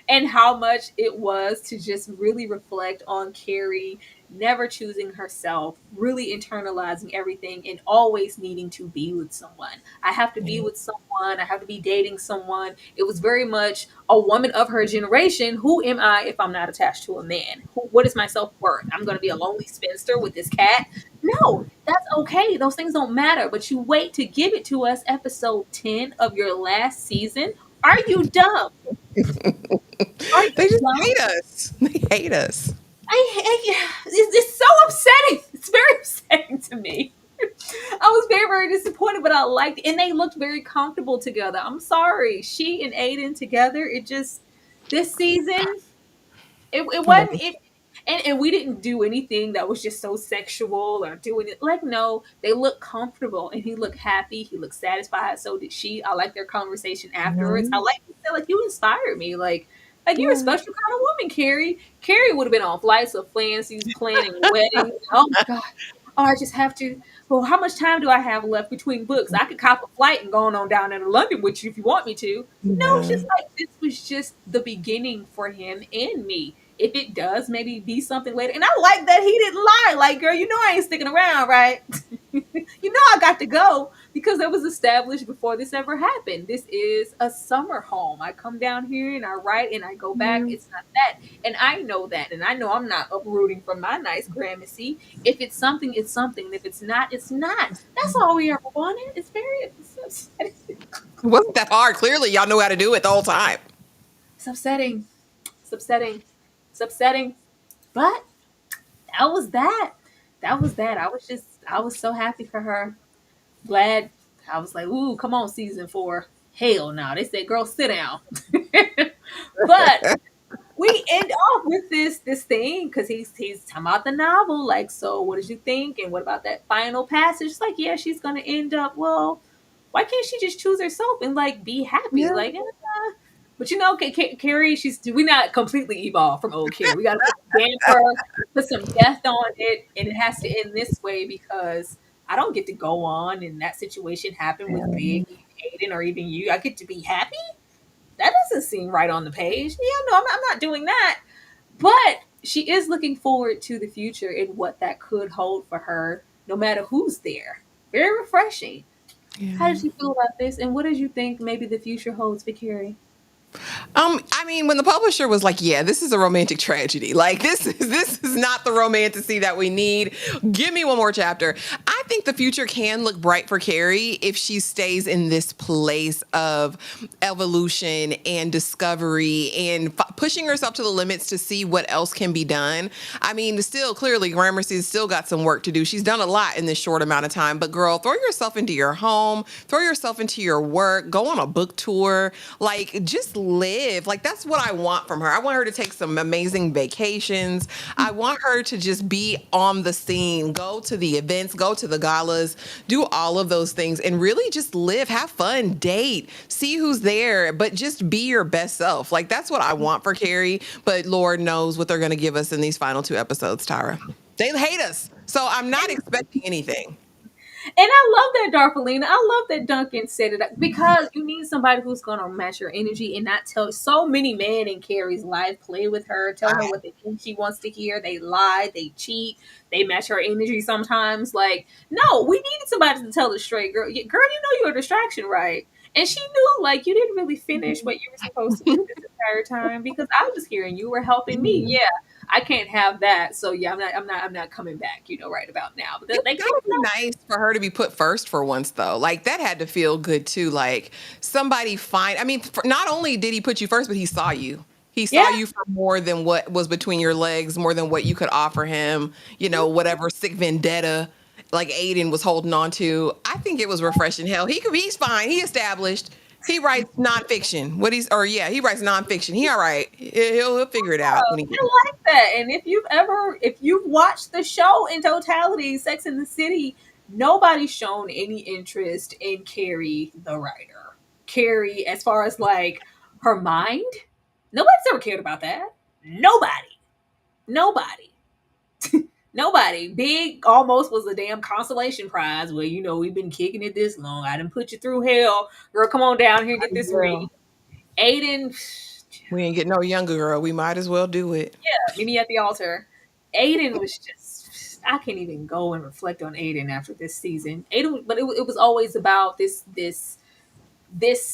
and how much it was to just really reflect on Carrie never choosing herself, really internalizing everything, and always needing to be with someone. I have to be Yeah. with someone. I have to be dating someone. It was very much a woman of her generation. Who am I if I'm not attached to a man? What is my self worth? I'm going to be a lonely spinster with this cat? No, that's okay. Those things don't matter. But you wait to give it to us, episode 10 of your last season. Are you dumb? Are They you just dumb? hate us. They hate us. It's so upsetting. It's very upsetting to me. I was very, very disappointed, but I liked it. And they looked very comfortable together. I'm sorry. She and Aiden together, it just, this season, it Yeah. wasn't, and we didn't do anything that was just so sexual or doing it. Like, no, they looked comfortable and he looked happy. He looked satisfied. So did she. I liked their conversation afterwards. I Mhm. like to say, like, you inspired me. Like you're a Yeah. special kind of woman, Carrie. Carrie would have been on flights of fancies, planning weddings. Oh my god. Oh, I just have to. Well, how much time do I have left between books? I could cop a flight and go on down into London with you if you want me to. No, it's Yeah. just like this was just the beginning for him and me. If it does maybe be something later. And I like that he didn't lie. Like, girl, you know I ain't sticking around, right? You know I got to go because that was established before this ever happened. This is a summer home. I come down here and I write and I go back. Yeah. It's not that. And I know that. And I know I'm not uprooting from my nice Gramercy. If it's something, it's something. And if it's not, it's not. That's all we ever wanted. It's upsetting. It wasn't that hard. Clearly, y'all knew how to do it the whole time. It's upsetting. It's upsetting. It's upsetting. But that was that. That was that. I was so happy for her. Glad. I was like, ooh, come on, season 4. Hell no. They said, girl, sit down. But we end off with this thing because he's talking about the novel. Like, so what did you think? And what about that final passage? It's like, yeah, she's gonna end up. Well, why can't she just choose herself and like be happy? Yeah. Like, but Carrie, we not completely evolved from old Carrie. We got to put a damper, put some death on it, and it has to end this way because I don't get to go on and that situation happen with Big, Aiden, or even you. I get to be happy. That doesn't seem right on the page. Yeah, no, I'm not doing that. But she is looking forward to the future and what that could hold for her, no matter who's there. Very refreshing. How Yeah. did you feel about this, and what did you think maybe the future holds for Carrie? I mean, when the publisher was like, "Yeah, this is a romantic tragedy. Like, this is not the romanticy that we need. Give me one more chapter." I think the future can look bright for Carrie if she stays in this place of evolution and discovery and pushing herself to the limits to see what else can be done. I mean, still clearly Gramercy's still got some work to do. She's done a lot in this short amount of time, but girl, throw yourself into your home, throw yourself into your work, go on a book tour, like just live. Like that's what I want from her. I want her to take some amazing vacations. I want her to just be on the scene, go to the events, go to the galas, do all of those things and really just live, have fun, date, see who's there, but just be your best self. Like that's what I want for Carrie, but Lord knows what they're going to give us in these final 2 episodes, Tyra. They hate us. So I'm not expecting anything. And I love that, Darfalina. I love that Duncan said it because you need somebody who's going to match your energy and not tell. So many men in Carrie's life play with her, tell her what they think she wants to hear. They lie, they cheat, they match her energy sometimes. Like, no, we needed somebody to tell us straight, girl. Girl, you know you're a distraction, right? And she knew, like, you didn't really finish what you were supposed to do this entire time because I was here and you were helping me. Yeah, I can't have that. So yeah, I'm not coming back. Right about now. But It they gotta can't. be nice for her to be put first for once, though. Like that had to feel good too. Like somebody find. I mean, not only did he put you first, but he saw you. He saw Yeah. you for more than what was between your legs, more than what you could offer him. Whatever sick vendetta like Aiden was holding on to. I think it was refreshing. Hell, he's fine. He established. He writes nonfiction. He writes nonfiction. He all right. He'll figure it out when he I can. like that. And if you've watched the show in totality, Sex in the City, nobody's shown any interest in Carrie, the writer. Carrie, as far as like her mind, nobody's ever cared about that. Nobody. Nobody. Nobody. Big almost was a damn consolation prize. Well, we've been kicking it this long. I didn't put you through hell. Girl, come on down here and get this ring. Girl, Aiden, we ain't get no younger, girl. We might as well do it. yeah, meet me at the altar. Aiden was just, I can't even go and reflect on Aiden after this season. Aiden, but it was always about this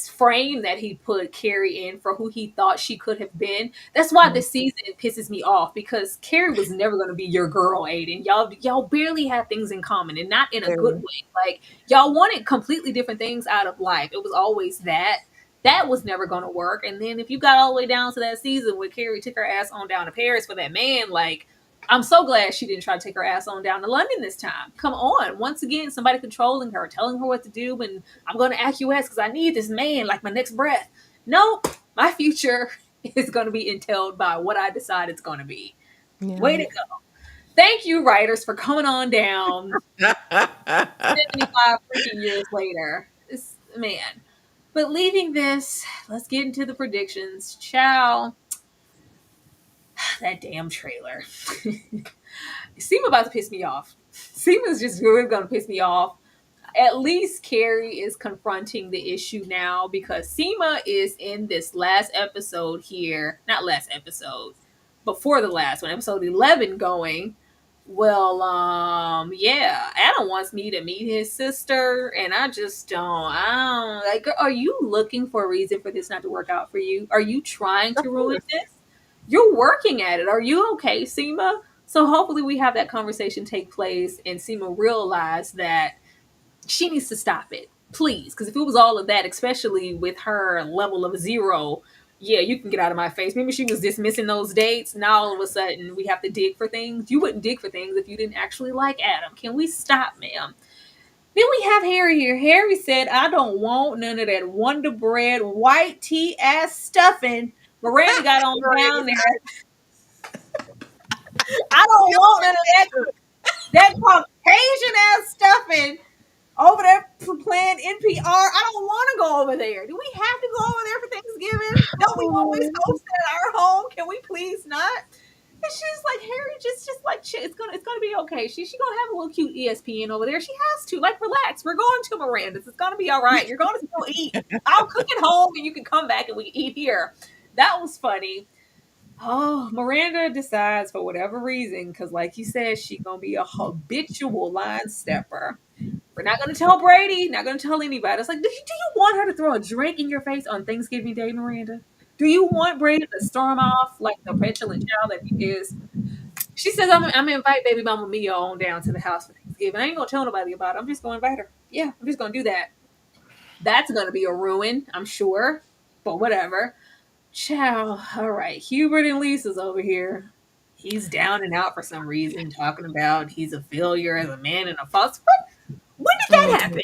frame that he put Carrie in for who he thought she could have been. That's why this season pisses me off because Carrie was never going to be your girl, Aiden. Y'all barely had things in common and not in a good way. Like y'all wanted completely different things out of life. It was always that. That was never going to work. And then if you got all the way down to that season where Carrie took her ass on down to Paris for that man, like I'm so glad she didn't try to take her ass on down to London this time. Come on. Once again, somebody controlling her, telling her what to do, and I'm going to acquiesce because I need this man like my next breath. Nope. My future is going to be entailed by what I decide it's going to be. Yeah. Way to go. Thank you, writers, for coming on down 75 freaking years later. Man. But leaving this, let's get into the predictions. Ciao. That damn trailer. Seema about to piss me off. Seema's just really gonna piss me off. At least Carrie is confronting the issue now because Seema is in this last episode here. Not last episode, before the last one, episode 11 going. Well, yeah, Adam wants me to meet his sister, and I don't like. Are you looking for a reason for this not to work out for you? Are you trying to ruin this? You're working at it. Are you okay, Seema? So hopefully we have that conversation take place, and Seema realize that she needs to stop it, please. Because if it was all of that, especially with her level of zero, yeah, you can get out of my face. Remember, she was dismissing those dates. Now all of a sudden, we have to dig for things. You wouldn't dig for things if you didn't actually like Adam. Can we stop, ma'am? Then we have Harry here. Harry said, "I don't want none of that Wonder Bread white tea ass stuffing." Miranda got on down there. I don't want none of that Caucasian ass stuffing over there playing NPR. I don't want to go over there. Do we have to go over there for Thanksgiving? Don't we always host at our home? Can we please not? And she's like, Harry, just like it's gonna be okay. She gonna have a little cute ESPN over there. She has to. Like, relax. We're going to Miranda's. It's gonna be all right. You're gonna still eat. I'll cook at home and you can come back and we can eat here. That was funny. Oh, Miranda decides for whatever reason, because like you said, she's gonna be a habitual line stepper. We're not gonna tell Brady, not gonna tell anybody. It's like, do you want her to throw a drink in your face on Thanksgiving Day, Miranda? Do you want Brady to storm off like the petulant child that he is? She says, I'm gonna invite baby mama Mia on down to the house for Thanksgiving. Thanksgiving. I ain't gonna tell nobody about it. I'm just gonna invite her. Yeah, I'm just gonna do that. That's gonna be a ruin, I'm sure. But whatever. Ciao. All right. Hubert and Lisa's over here. He's down and out for some reason, talking about he's a failure as a man and a foster. What? When did that Mm, happen?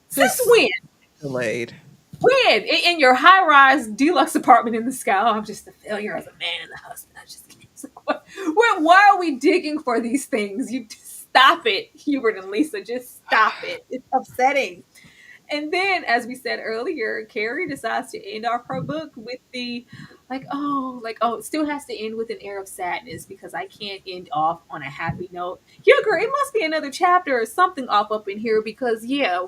Since just when? delayed. When? In your high rise deluxe apartment in the sky, oh, I'm just a failure as a man and a husband. I just can't. It's like, why are we digging for these things? You just stop it, Hubert and Lisa. Just stop it. It's upsetting. And then, as we said earlier, Carrie decides to end off her book with the it still has to end with an air of sadness because I can't end off on a happy note. Huger, it must be another chapter or something off up in here because yeah,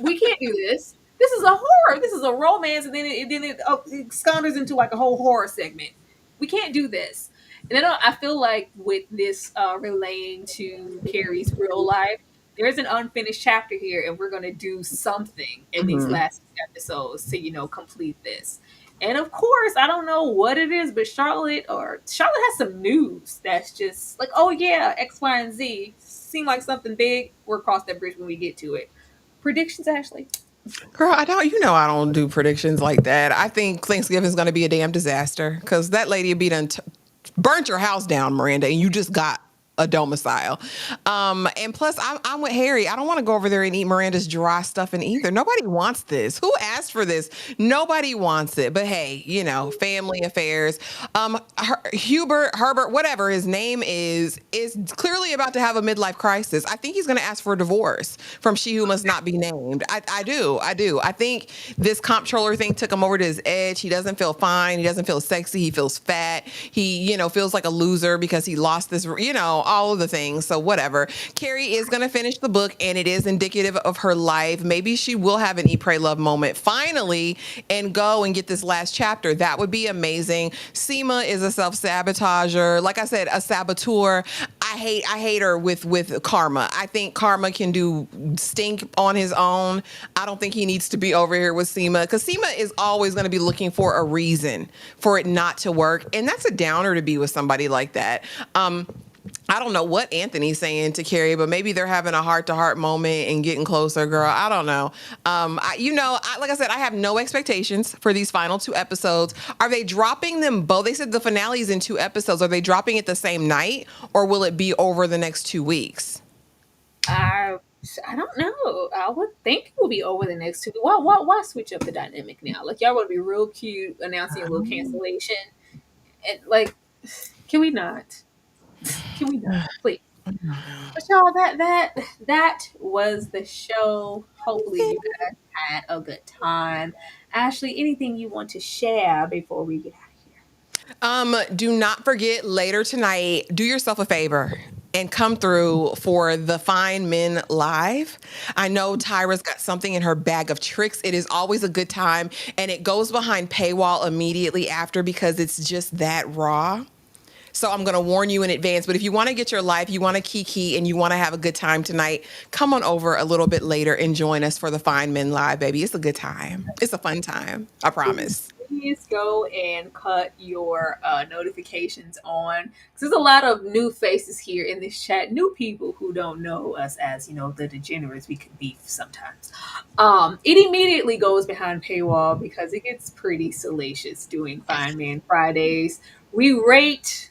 we can't do this. This is a horror. This is a romance, and then it scounders into like a whole horror segment. We can't do this. And then I feel like with this relaying to Carrie's real life, there's an unfinished chapter here, and we're gonna do something in these Mhm. last episodes to complete this. And of course, I don't know what it is, but Charlotte has some news that's just like, oh yeah, X, Y, and Z seem like something big. We'll cross that bridge when we get to it. Predictions, Ashley. Girl, I don't do predictions like that. I think Thanksgiving's going to be a damn disaster because that lady be done burnt your house down, Miranda, and you just got a domicile. And plus, I'm with Harry. I don't want to go over there and eat Miranda's dry stuffing either. Nobody wants this. Who asked for this? Nobody wants it. But hey, family affairs. Herbert, whatever his name is clearly about to have a midlife crisis. I think he's going to ask for a divorce from She Who Must Not Be Named. I do. I think this comptroller thing took him over to his edge. He doesn't feel fine. He doesn't feel sexy. He feels fat. He, feels like a loser because he lost this, all of the things. So whatever. Carrie is going to finish the book and it is indicative of her life. Maybe she will have an Eat, Pray, Love moment finally and go and get this last chapter. That would be amazing. Seema is a self-sabotager. Like I said, a saboteur. I hate her with Karma. I think Karma can do stink on his own. I don't think he needs to be over here with Seema because Seema is always going to be looking for a reason for it not to work. And that's a downer to be with somebody like that. I don't know what Anthony's saying to Carrie, but maybe they're having a heart-to-heart moment and getting closer, girl. I don't know. Like I said, I have no expectations for these final two episodes. Are they dropping them both? They said the finale is in 2 episodes. Are they dropping it the same night, or will it be over the next 2 weeks? I I don't know. I would think it will be over the next 2 weeks. Why switch up the dynamic now? Like y'all want to be real cute, announcing a little cancellation, and like, can we not? Can we not, please? But y'all, that was the show. Hopefully, you guys had a good time. Ashley, anything you want to share before we get out of here? Do not forget later tonight, do yourself a favor and come through for the Fine Men Live. I know Tyra's got something in her bag of tricks. It is always a good time, and it goes behind paywall immediately after because it's just that raw. So I'm going to warn you in advance. But if you want to get your life, you want to kiki, and you want to have a good time tonight, come on over a little bit later and join us for the Fine Men Live, baby. It's a good time. It's a fun time. I promise. Please go and cut your notifications on because there's a lot of new faces here in this chat, new people who don't know us as the degenerates we can be sometimes. It immediately goes behind paywall because it gets pretty salacious doing Fine Man Fridays. We rate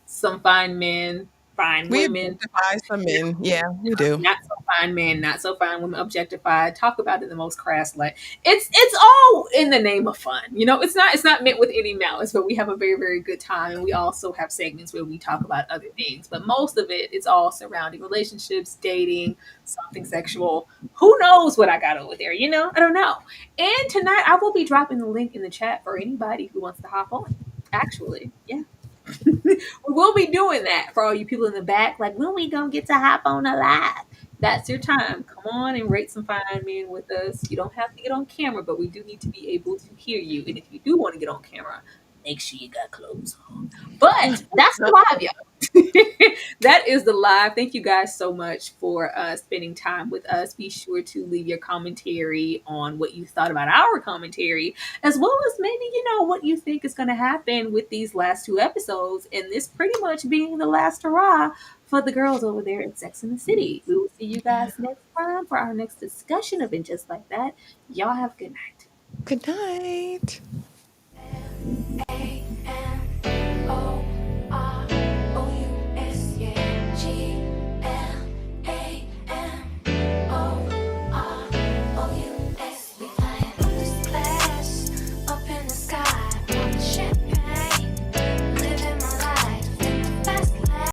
some fine men, fine We women, objectify some men. Yeah, we do. not so fine men, not so fine women, objectified. Talk about it in the most crass light. It's all in the name of fun. It's not meant with any malice, but we have a very, very good time, and we also have segments where we talk about other things. But most of it is all surrounding relationships, dating, something sexual. Who knows what I got over there? I don't know. And tonight I will be dropping the link in the chat for anybody who wants to hop on. Actually, yeah. We will be doing that for all you people in the back. Like, when we gonna get to hop on a live? That's your time. Come on and rate some fine men with us. You don't have to get on camera, but we do need to be able to hear you. And if you do want to get on camera, make sure you got clothes on. But that's the live, y'all. That is the live. Thank you guys so much for spending time with us. Be sure to leave your commentary on what you thought about our commentary, as well as maybe, what you think is going to happen with these last two episodes, and this pretty much being the last hurrah for the girls over there at Sex in the City. We will see you guys next time for our next discussion of it just like that. Y'all have a good night. Good night.